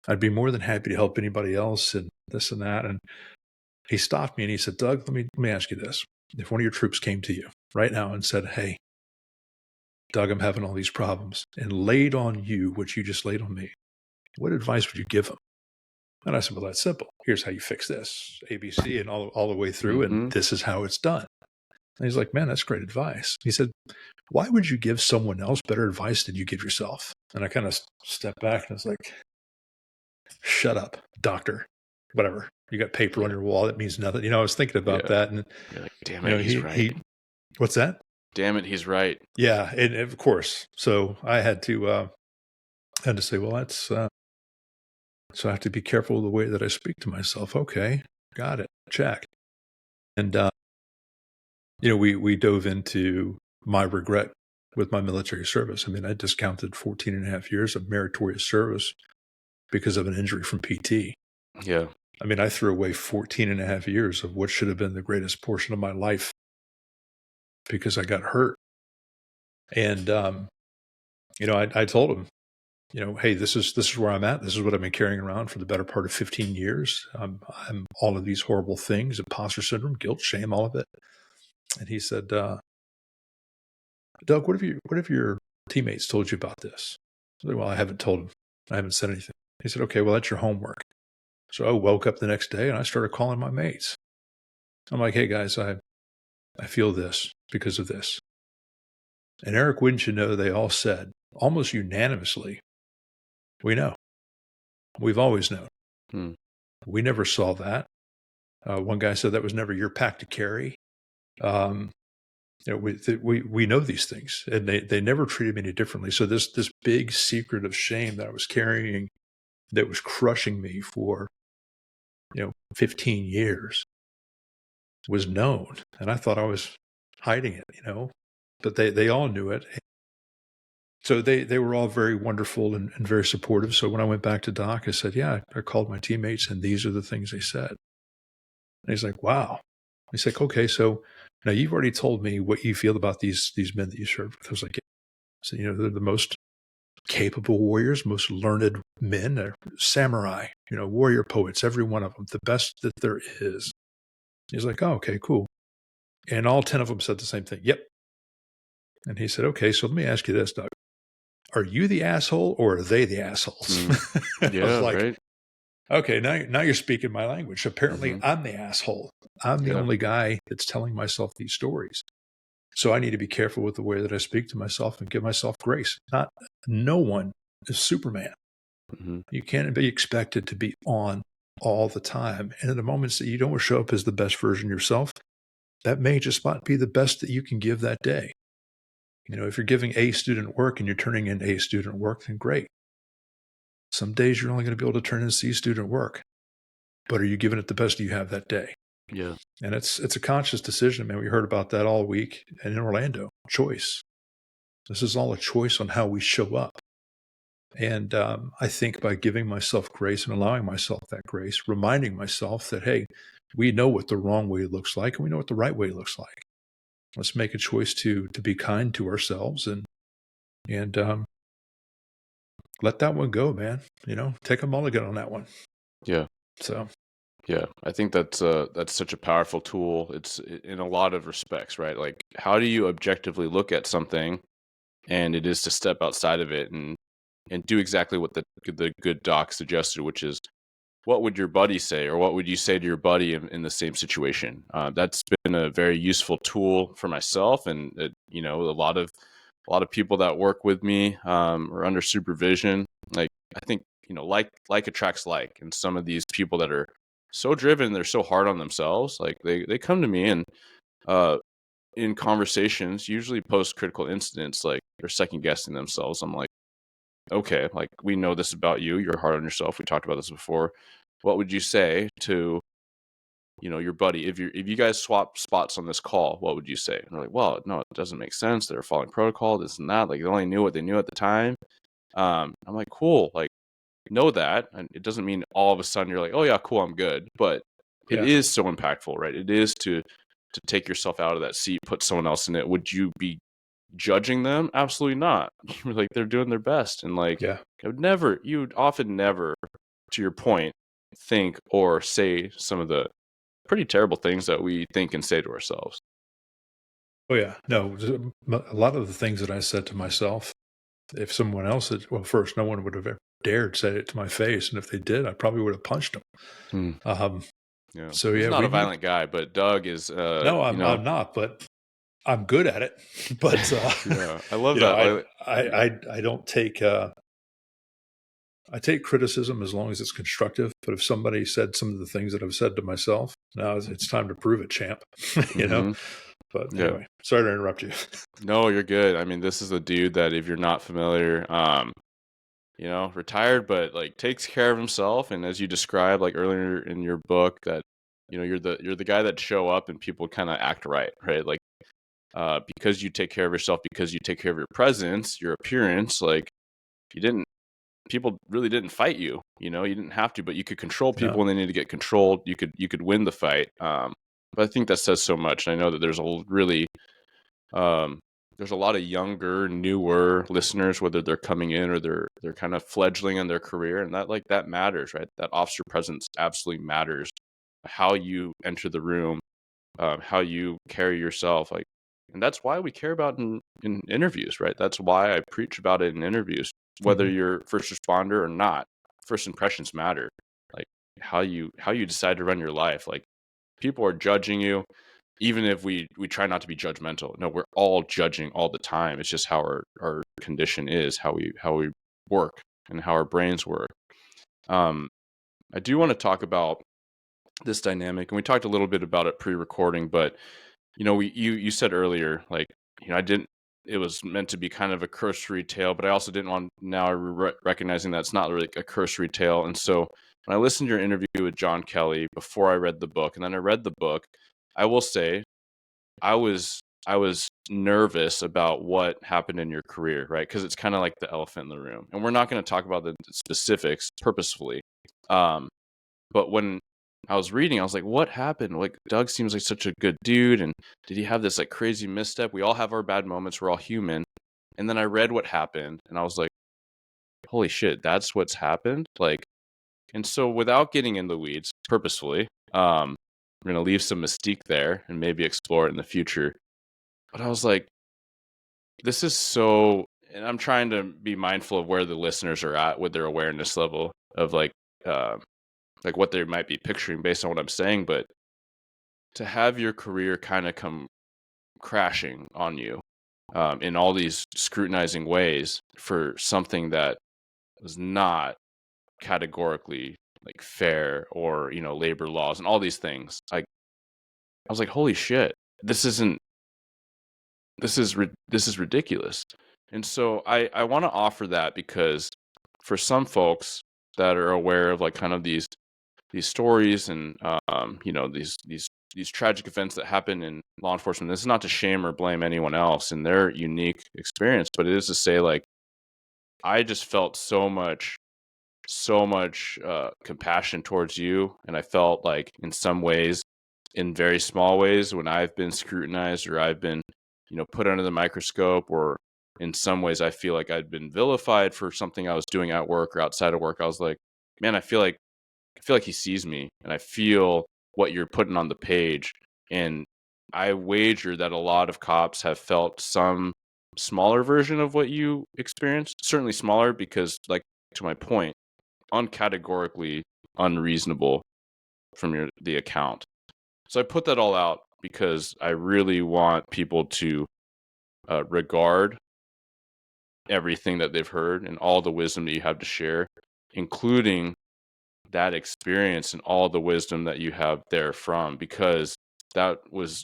I'd be more than happy to help anybody else and this and that. And he stopped me and he said, Doug, let me ask you this: if one of your troops came to you right now and said, "Hey, Doug, I'm having all these problems," and laid on you what you just laid on me, what advice would you give them? And I said, well, that's simple. Here's how you fix this, ABC, and all the way through. And Hmm. this is how it's done. And he's like, man, that's great advice. He said, why would you give someone else better advice than you give yourself? And I kind of stepped back and I was like, shut up, doctor, whatever. You got paper on Yeah, your wall. That means nothing. I was thinking about yeah. that. And, You're like, damn it, he's right. he, what's that? Damn it, he's right. Yeah. And of course. So I had to say, well, so I have to be careful of the way that I speak to myself. Okay. Got it. Check. And, we dove into my regret with my military service. I mean, I discounted 14 and a half years of meritorious service because of an injury from PT. Yeah. I mean, I threw away 14 and a half years of what should have been the greatest portion of my life because I got hurt. And, I told him, hey, this is where I'm at. This is what I've been carrying around for the better part of 15 years. I'm all of these horrible things, imposter syndrome, guilt, shame, all of it. And he said, Doug, what have your teammates told you about this? I said, well, I haven't told them. I haven't said anything. He said, okay, well, that's your homework. So I woke up the next day and I started calling my mates. I'm like, hey guys, I feel this because of this. And Eric, wouldn't you know, they all said almost unanimously, we know. We've always known. Hmm. We never saw that. One guy said that was never your pack to carry. Um, we know these things, and they never treated me any differently. So this big secret of shame that I was carrying, that was crushing me for 15 years, was known, and I thought I was hiding it, but they all knew it. So they were all very wonderful and very supportive. So when I went back to Doc, I said, yeah, I called my teammates, and these are the things they said. And he's like, wow. He's like, okay, so now you've already told me what you feel about these men that you served with. I was like, so, they're the most capable warriors, most learned men, samurai, warrior poets, every one of them, the best that there is. He's like, oh, okay, cool. And all 10 of them said the same thing. Yep. And he said, okay, so let me ask you this, Doug. Are you the asshole or are they the assholes? I was Yeah, like, right. okay, now you're speaking my language. Apparently, I'm the asshole. I'm the Yeah. only guy that's telling myself these stories. So I need to be careful with the way that I speak to myself and give myself grace. No one is Superman. Hmm. You can't be expected to be on all the time. And in the moments that you don't show up as the best version of yourself, that may just not be the best that you can give that day. If you're giving A student work and you're turning in A student work, then great. Some days you're only going to be able to turn in C student work, but are you giving it the best you have that day? Yeah. And it's a conscious decision, man. We heard about that all week in Orlando. Choice. This is all a choice on how we show up. And I think by giving myself grace and allowing myself that grace, reminding myself that, hey, we know what the wrong way looks like and we know what the right way looks like. Let's make a choice to be kind to ourselves and let that one go, man. Take a mulligan on that one. Yeah. So Yeah, I think that's such a powerful tool. It's in a lot of respects, right? Like, how do you objectively look at something, and it is to step outside of it and do exactly what the good doc suggested, which is, what would your buddy say, or what would you say to your buddy in the same situation? That's been a very useful tool for myself, and a lot of people that work with me or under supervision. Like, I think like attracts like, and some of these people that are so driven, they're so hard on themselves. Like, they come to me and uh, in conversations, usually post critical incidents, like they're second guessing themselves. I'm like, okay, like, we know this about you. You're hard on yourself. We talked about this before. What would you say to your buddy if you guys swap spots on this call? What would you say? And they're like, well, no, it doesn't make sense. They're following protocol, this and that. Like, they only knew what they knew at the time. I'm like, cool. Like, know that, and it doesn't mean all of a sudden you're like, oh yeah, cool, I'm good. But it yeah, is so impactful, right? It is to take yourself out of that seat, put someone else in it. Would you be judging them? Absolutely not. You're like, they're doing their best, and like, yeah. you would often never, to your point, think or say some of the pretty terrible things that we think and say to ourselves. Oh yeah. No, a lot of the things that I said to myself, if someone else had, well, first, no one would have ever dared say it to my face, and if they did, I probably would have punched them. Hmm. Um, Yeah, so he's yeah, not we a need. violent guy, but Doug is. No, I'm not, but I'm good at it. But Yeah, I love you know, that. I Like, I don't take. I take criticism as long as it's constructive. But if somebody said some of the things that I've said to myself, now it's time to prove it, champ. you know. hmm But yeah. anyway, sorry to interrupt you. No, you're good. I mean, this is a dude that, if you're not familiar, retired, but like takes care of himself. And as you described, like earlier in your book, that you're the guy that show up and people kind of act right? Like, because you take care of yourself, because you take care of your presence, your appearance. Like, you didn't people really didn't fight you. You didn't have to, but you could control people No, when they need to get controlled. You could win the fight. But I think that says so much. And I know that um, there's a lot of younger, newer listeners, whether they're coming in or they're kind of fledgling in their career, and that matters, right? That officer presence absolutely matters. How you enter the room, how you carry yourself, like, and that's why we care about in interviews, right? That's why I preach about it in interviews, whether hmm you're first responder or not. First impressions matter, like how you decide to run your life. Like, people are judging you, even if we try not to be judgmental. No, we're all judging all the time. It's just how our condition is, how we work, and how our brains work. I do want to talk about this dynamic, and we talked a little bit about it pre-recording, but you said earlier, like, I didn't. It was meant to be kind of a cursory tale, but I also didn't want now recognizing that it's not really a cursory tale. And so when I listened to your interview with John Kelly before I read the book, and then I read the book, I will say I was I was nervous about what happened in your career, right? Because it's kind of like the elephant in the room, and we're not going to talk about the specifics purposefully. Um, but when I was reading, I was like, what happened? Like, Doug seems like such a good dude. And did he have this like crazy misstep? We all have our bad moments. We're all human. And then I read what happened and I was like, holy shit, that's what's happened. Like, and so without getting in the weeds purposefully, we're going to leave some mystique there and maybe explore it in the future. But I was like, this is so, and I'm trying to be mindful of where the listeners are at with their awareness level of uh, like what they might be picturing based on what I'm saying, but to have your career kind of come crashing on you in all these scrutinizing ways for something that was not categorically like fair or labor laws and all these things, like I was like, holy shit, this isn't this is ridiculous. And so I want to offer that because for some folks that are aware of like kind of these stories and these tragic events that happen in law enforcement. This is not to shame or blame anyone else in their unique experience, but it is to say, like, I just felt so much compassion towards you, and I felt like in some ways, in very small ways, when I've been scrutinized or I've been put under the microscope, or in some ways I feel like I'd been vilified for something I was doing at work or outside of work. I was like, man, I feel like he sees me, and I feel what you're putting on the page. And I wager that a lot of cops have felt some smaller version of what you experienced. Certainly smaller because, like, to my point, uncategorically unreasonable from the account. So I put that all out because I really want people to regard everything that they've heard and all the wisdom that you have to share, including that experience and all the wisdom that you have therefrom, because that was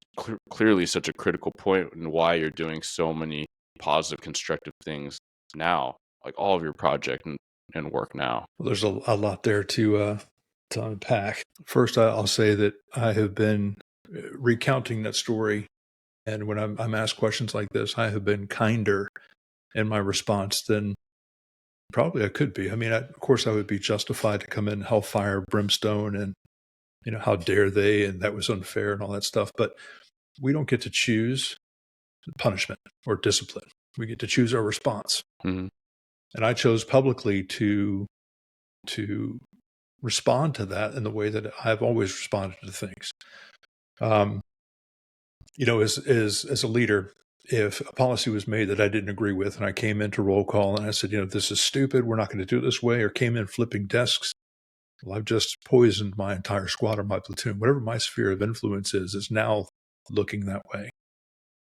clearly such a critical point in why you're doing so many positive, constructive things now, like all of your project and work now. Well, there's a lot there to unpack. First, I'll say that I have been recounting that story, and when I'm asked questions like this, I have been kinder in my response than probably I could be. I mean, of course, I would be justified to come in hellfire, brimstone, and how dare they, and that was unfair, and all that stuff. But we don't get to choose punishment or discipline. We get to choose our response. Mm-hmm. And I chose publicly to respond to that in the way that I've always responded to things. As a leader, if a policy was made that I didn't agree with, and I came into roll call and I said, this is stupid, we're not going to do it this way, or came in flipping desks, well, I've just poisoned my entire squad or my platoon. Whatever my sphere of influence is now looking that way.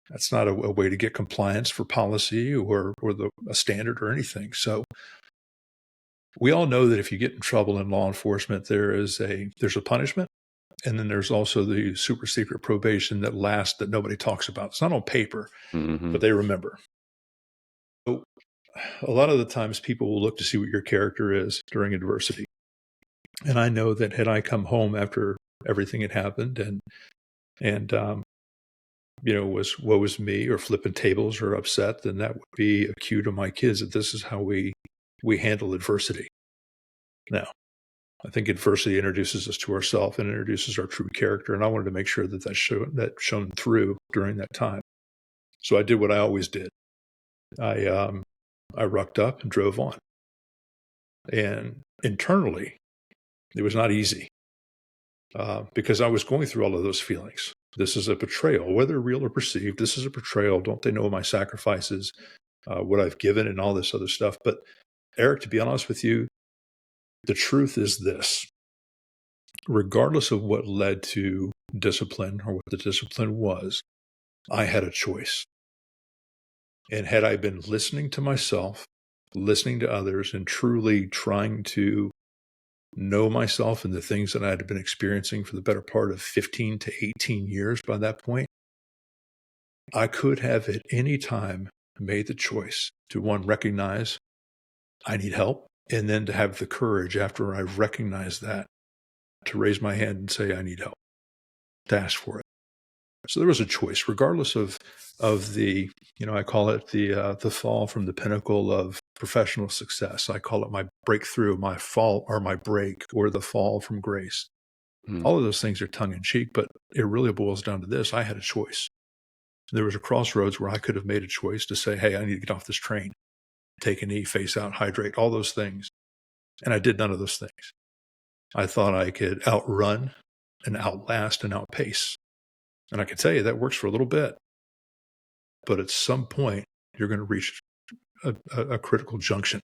That's not a way to get compliance for policy or a standard or anything. So we all know that if you get in trouble in law enforcement, there's a punishment, and then there's also the super secret probation that lasts that nobody talks about. It's not on paper, Mm-hmm. but they remember. So a lot of the times people will look to see what your character is during adversity. And I know that had I come home after everything had happened and was woe was me or flipping tables or upset, then that would be a cue to my kids that this is how we handle adversity. Now, I think adversity introduces us to ourselves and introduces our true character. And I wanted to make sure that shone through during that time. So I did what I always did. I rucked up and drove on. And internally, it was not easy because I was going through all of those feelings. This is a betrayal, whether real or perceived. This is a betrayal. Don't they know my sacrifices, what I've given, and all this other stuff? But Eric, to be honest with you, the truth is this. Regardless of what led to discipline or what the discipline was, I had a choice. And had I been listening to myself, listening to others, and truly trying to know myself and the things that I had been experiencing for the better part of 15 to 18 years by that point, I could have at any time made the choice to, one, recognize I need help, and then to have the courage after I recognize that to raise my hand and say I need help, to ask for it. So there was a choice, regardless of the, I call it the fall from the pinnacle of professional success. I call it my breakthrough, my fall, or my break, or the fall from grace. Mm. All of those things are tongue in cheek, but it really boils down to this: I had a choice. There was a crossroads where I could have made a choice to say, "Hey, I need to get off this train, take a knee, face out, hydrate," all those things, and I did none of those things. I thought I could outrun and outlast and outpace. And I can tell you that works for a little bit. But at some point, you're going to reach a critical junction.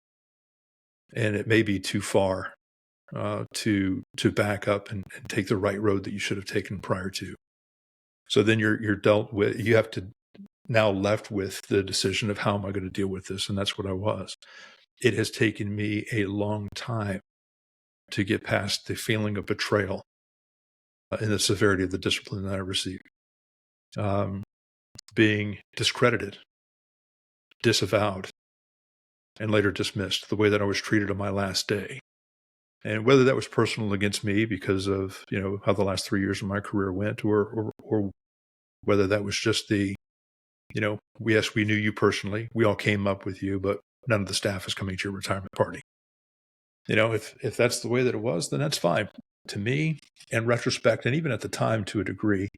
And it may be too far to back up and take the right road that you should have taken prior to. So then you're dealt with, you have to now left with the decision of how am I going to deal with this? And that's what I was. It has taken me a long time to get past the feeling of betrayal and the severity of the discipline that I received. Being discredited, disavowed, and later dismissed, the way that I was treated on my last day. And whether that was personal against me because of, how the last 3 years of my career went, or whether that was just the, yes, we knew you personally, we all came up with you, but none of the staff is coming to your retirement party. If that's the way that it was, then that's fine. To me, in retrospect, and even at the time to a degree,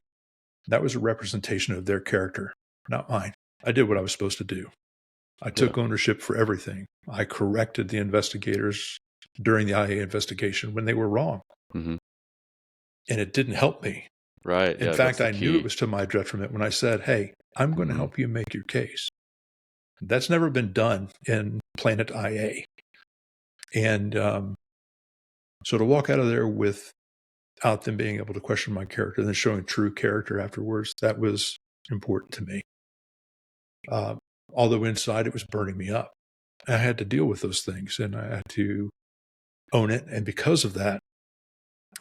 that was a representation of their character, not mine. I did what I was supposed to do. I took ownership for everything. I corrected the investigators during the IA investigation when they were wrong. Mm-hmm. And it didn't help me. Right. In fact, I knew it was to my detriment when I said, "Hey, I'm going to help you make your case." That's never been done in Planet IA. And so to walk out of there without them being able to question my character and then showing true character afterwards, that was important to me. Although inside it was burning me up. I had to deal with those things and I had to own it. And because of that,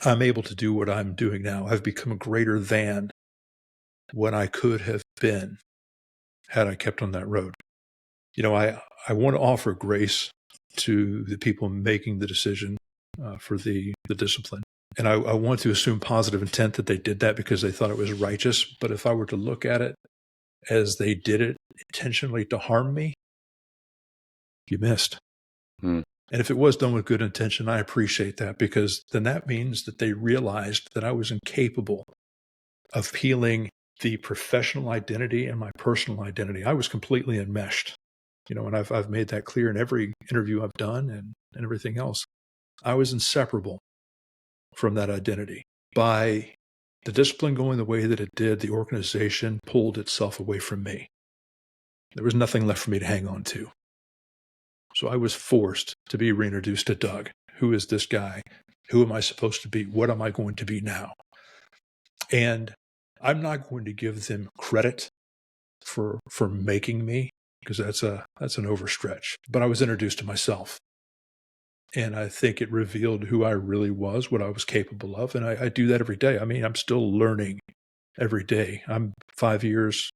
I'm able to do what I'm doing now. I've become greater than what I could have been had I kept on that road. I want to offer grace to the people making the decision for the discipline. And I want to assume positive intent that they did that because they thought it was righteous. But if I were to look at it as they did it intentionally to harm me, you missed. And if it was done with good intention, I appreciate that, because then that means that they realized that I was incapable of healing the professional identity and my personal identity. I was completely enmeshed, and I've made that clear in every interview I've done and everything else. I was inseparable from that identity. By the discipline going the way that it did, the organization pulled itself away from me. There was nothing left for me to hang on to. So I was forced to be reintroduced to Doug. Who is this guy? Who am I supposed to be? What am I going to be now? And I'm not going to give them credit for making me, because that's an overstretch. But I was introduced to myself. And I think it revealed who I really was, what I was capable of. And I do that every day. I mean, I'm still learning every day. I'm 5 years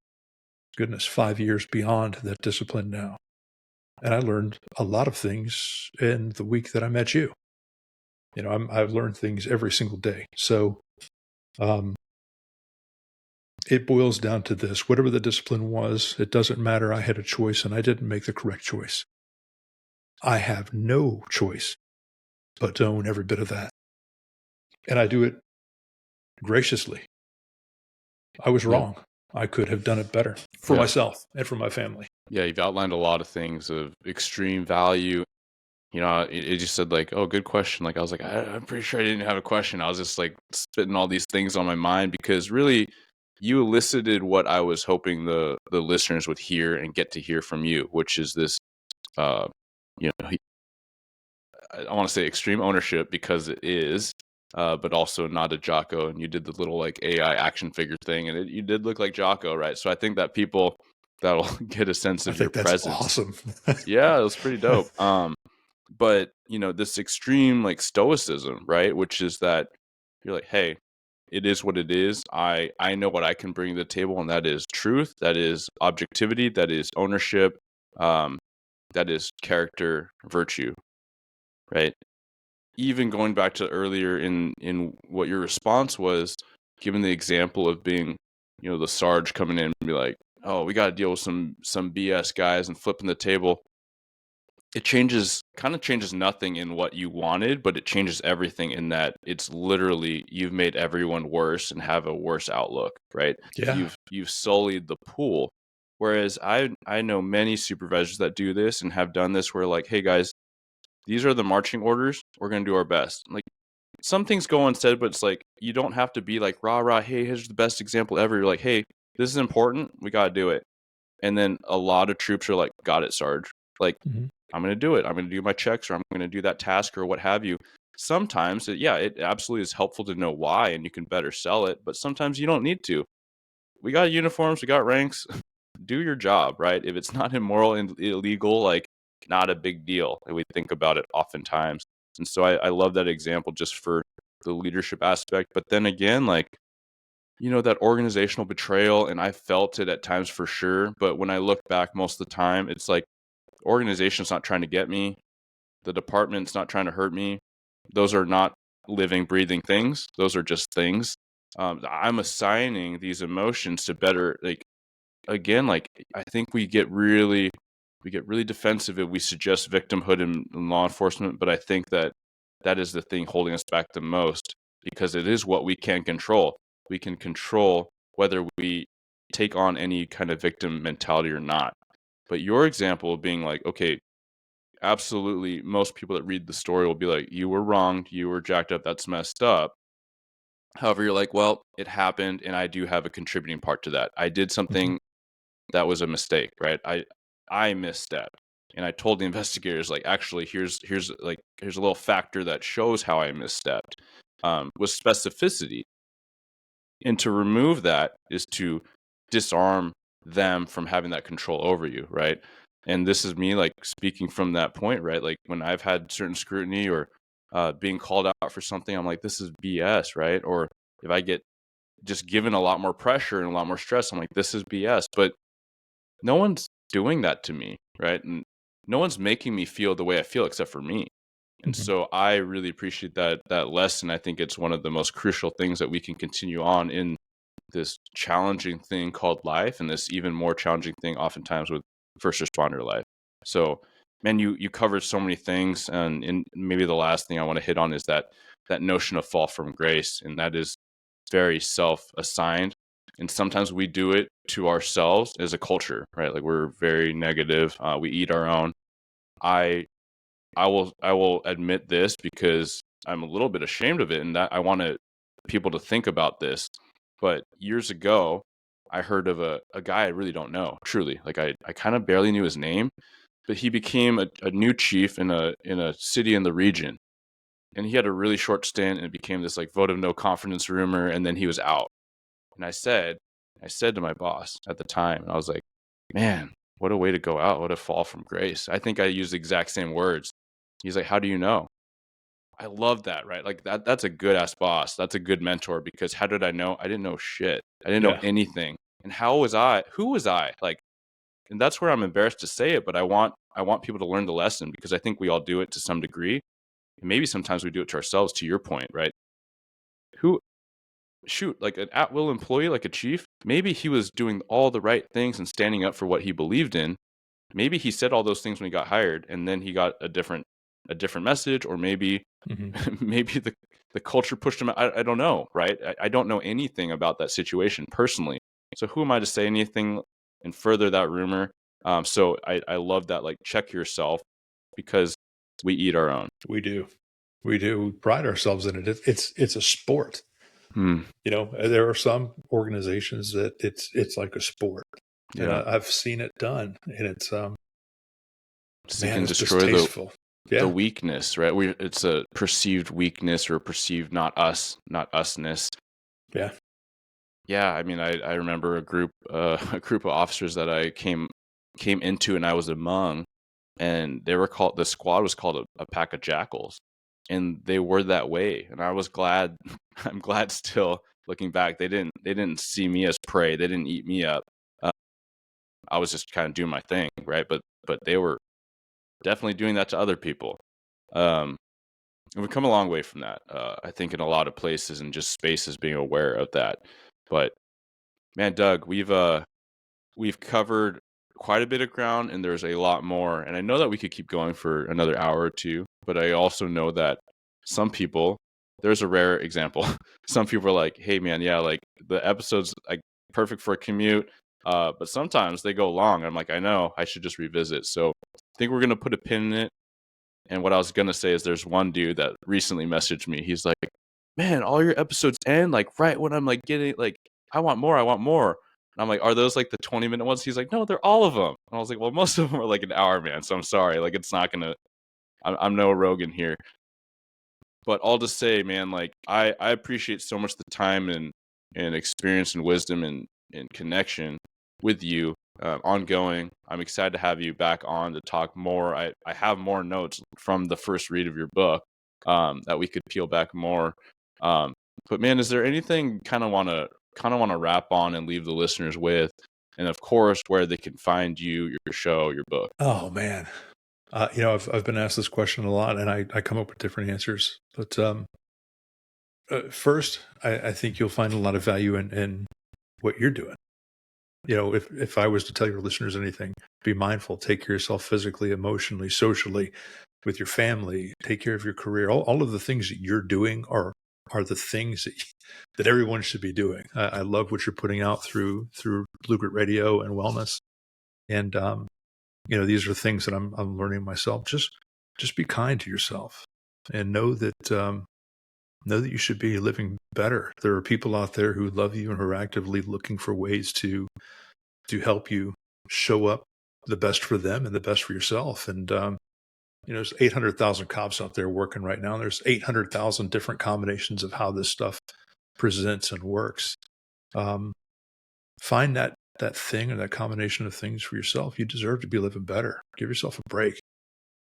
beyond that discipline now. And I learned a lot of things in the week that I met you. I've learned things every single day. So it boils down to this: whatever the discipline was, it doesn't matter. I had a choice and I didn't make the correct choice. I have no choice but to own every bit of that. And I do it graciously. I was wrong. I could have done it better for myself and for my family. Yeah, you've outlined a lot of things of extreme value. It just said like, "Oh, good question." Like I was like, I'm pretty sure I didn't have a question. I was just like spitting all these things on my mind, because really you elicited what I was hoping the listeners would hear and get to hear from you, which is this, I want to say extreme ownership, because it is, but also not a Jocko. And you did the little like AI action figure thing, and you did look like Jocko, right? So I think that people that'll get a sense of your presence. Awesome. Yeah, it was pretty dope. But, this extreme like stoicism, right? Which is that you're like, hey, it is what it is. I know what I can bring to the table, and that is truth, that is objectivity, that is ownership, um, that is character, virtue, right? Even going back to earlier in what your response was, given the example of being, the sarge coming in and be like, oh, we got to deal with some BS guys and flipping the table. It kind of changes nothing in what you wanted, but it changes everything in that it's literally you've made everyone worse and have a worse outlook, right? Yeah. You've sullied the pool. Whereas I know many supervisors that do this and have done this where like, hey guys, these are the marching orders. We're gonna do our best. Like some things go unsaid, but it's like you don't have to be like rah rah. Hey, here's the best example ever. You're like, hey, this is important. We gotta do it. And then a lot of troops are like, got it, Sarge. Like, Mm-hmm. I'm going to do it. I'm going to do my checks or I'm going to do that task or what have you. Sometimes, it absolutely is helpful to know why and you can better sell it. But sometimes you don't need to. We got uniforms, we got ranks. Do your job, right? If it's not immoral and illegal, like, not a big deal. And we think about it oftentimes. And so I love that example just for the leadership aspect. But then again, like, that organizational betrayal, and I felt it at times for sure. But when I look back most of the time, it's like organization's not trying to get me. The department's not trying to hurt me. Those are not living, breathing things. Those are just things. I'm assigning these emotions to better, like, again, like, I think we get really defensive if we suggest victimhood in law enforcement, but I think that is the thing holding us back the most because it is what we can control. We can control whether we take on any kind of victim mentality or not. But your example of being like, okay, absolutely, most people that read the story will be like, you were wronged, you were jacked up, that's messed up. However, you're like, well, it happened, and I do have a contributing part to that. I did Mm-hmm. something that was a mistake, right? I misstepped. And I told the investigators, like, actually, here's a little factor that shows how I misstepped, with specificity. And to remove that is to disarm them from having that control over you, right? And this is me like speaking from that point, right? Like when I've had certain scrutiny or being called out for something, I'm like, this is BS, right? Or if I get just given a lot more pressure and a lot more stress, I'm like, this is BS. But no one's doing that to me, right? And no one's making me feel the way I feel except for me. And Mm-hmm. so I really appreciate that lesson. I think it's one of the most crucial things that we can continue on in this challenging thing called life and this even more challenging thing oftentimes with first responder life. So, man, you covered so many things, and maybe the last thing I want to hit on is that notion of fall from grace, and that is very self-assigned. And sometimes we do it to ourselves as a culture, right? Like we're very negative. We eat our own. I I will admit this because I'm a little bit ashamed of it, and that I want people to think about this. But years ago, I heard of a guy I really don't know, truly. Like I kind of barely knew his name, but he became a new chief in a city in the region. And he had a really short stint and it became this like vote of no confidence rumor, and then he was out. And I said to my boss at the time, and I was like, man, what a way to go out. What a fall from grace. I think I used the exact same words. He's like, how do you know? I love that, right? Like that's a good ass boss. That's a good mentor because how did I know? I didn't know shit. I didn't know Yeah. anything. And how was I? Who was I? Like, and that's where I'm embarrassed to say it, but I want people to learn the lesson because I think we all do it to some degree. And maybe sometimes we do it to ourselves, to your point, right? Who shoot, like an at-will employee, like a chief, maybe he was doing all the right things and standing up for what he believed in. Maybe he said all those things when he got hired, and then he got a different message, or maybe Mm-hmm. maybe the culture pushed him out. I don't know, right? I don't know anything about that situation personally. So who am I to say anything and further that rumor? So I love that, like, check yourself because we eat our own. We do. We do. We pride ourselves in it. It's a sport. Hmm. There are some organizations that it's like a sport, and Yeah. I've seen it done, and it's It man, can it's destroy the distasteful. the Yeah. weakness, right? It's a perceived weakness or perceived not usness. Yeah. Yeah, I mean, I remember a group a group of officers that I came into and I was among. and the squad was called a pack of jackals, and they were that way. And I was glad. I'm glad still looking back, they didn't see me as prey. They didn't eat me up. Uh, I was just kind of doing my thing, right? But they were definitely doing that to other people. And we've come a long way from that. I think in a lot of places and just spaces being aware of that. But man, Doug, we've covered quite a bit of ground, and there's a lot more. And I know that we could keep going for another hour or two, but I also know that some people, there's a rare example. Some people are like, hey man, yeah, like the episode's like perfect for a commute. But sometimes they go long. I'm like, I know, I should just revisit. So I think we're gonna put a pin in it. And what I was gonna say is there's one dude that recently messaged me. He's like, man, all your episodes end like right when I'm like getting like, I want more, I want more. And I'm like, are those like the 20-minute ones? He's like, no, they're all of them. And I was like, well, most of them are like an hour, man. So I'm sorry. Like, it's not gonna, I'm no Rogan here. But all to say, man, like I appreciate so much the time and experience and wisdom and connection with you, ongoing. I'm excited to have you back on to talk more. I have more notes from the first read of your book, that we could peel back more. But man, is there anything kind of want to wrap on and leave the listeners with? And of course, where they can find you, your show, your book. Oh man. I've been asked this question a lot, and I come up with different answers. But first, I think you'll find a lot of value in what you're doing. If I was to tell your listeners anything, be mindful, take care of yourself physically, emotionally, socially, with your family, take care of your career. All of the things that you're doing are the things that everyone should be doing. I love what you're putting out through Blue Grit Radio and wellness, and these are things that I'm learning myself. Just be kind to yourself, and know that you should be living better. There are people out there who love you and who are actively looking for ways to help you show up the best for them and the best for yourself. And there's 800,000 cops out there working right now. And there's 800,000 different combinations of how this stuff presents and works. Find that thing or that combination of things for yourself. You deserve to be living better. Give yourself a break.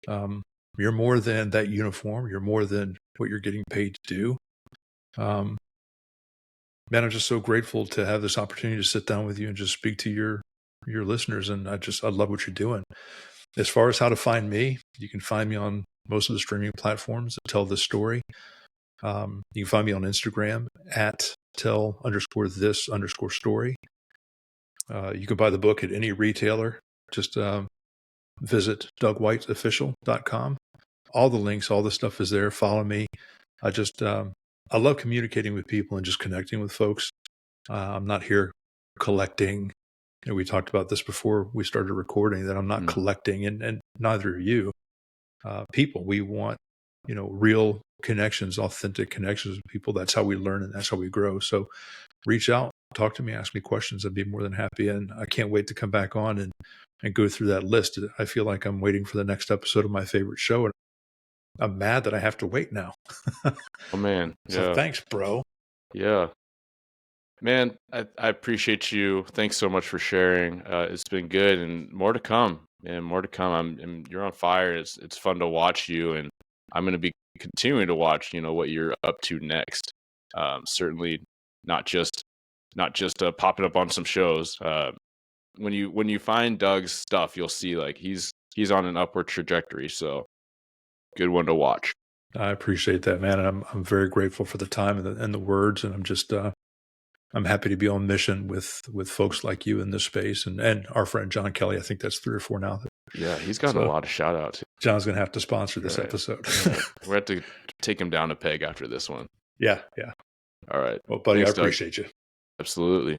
You're more than that uniform. You're more than what you're getting paid to do. Man, I'm just so grateful to have this opportunity to sit down with you and just speak to your listeners. And I love what you're doing. As far as how to find me, you can find me on most of the streaming platforms that tell this story. You can find me on Instagram at tell_this_story. You can buy the book at any retailer. Just visit DougWhiteOfficial.com. All the links, all the stuff is there. Follow me. I love communicating with people and just connecting with folks. I'm not here collecting. We talked about this before we started recording, that I'm not collecting, and neither are you. People, we want, real connections, authentic connections with people. That's how we learn and that's how we grow. So reach out, talk to me, ask me questions. I'd be more than happy. And I can't wait to come back on and go through that list. I feel like I'm waiting for the next episode of my favorite show, and I'm mad that I have to wait now. Oh man. Yeah. So thanks, bro. Yeah. Man, I appreciate you. Thanks so much for sharing. It's been good, and more to come. And more to come. You're on fire. It's fun to watch you, and I'm going to be continuing to watch. What you're up to next. Certainly not just popping up on some shows. When you find Doug's stuff, you'll see like he's on an upward trajectory. So good one to watch. I appreciate that, man. And I'm very grateful for the time and the words, and I'm just. I'm happy to be on mission with folks like you in this space, and our friend John Kelly. I think that's 3 or 4 now. Yeah, he's gotten a lot of shout outs. John's going to have to sponsor this episode. We're going to have to take him down a peg after this one. Yeah. All right. Well, buddy, Thanks, I appreciate you. Absolutely.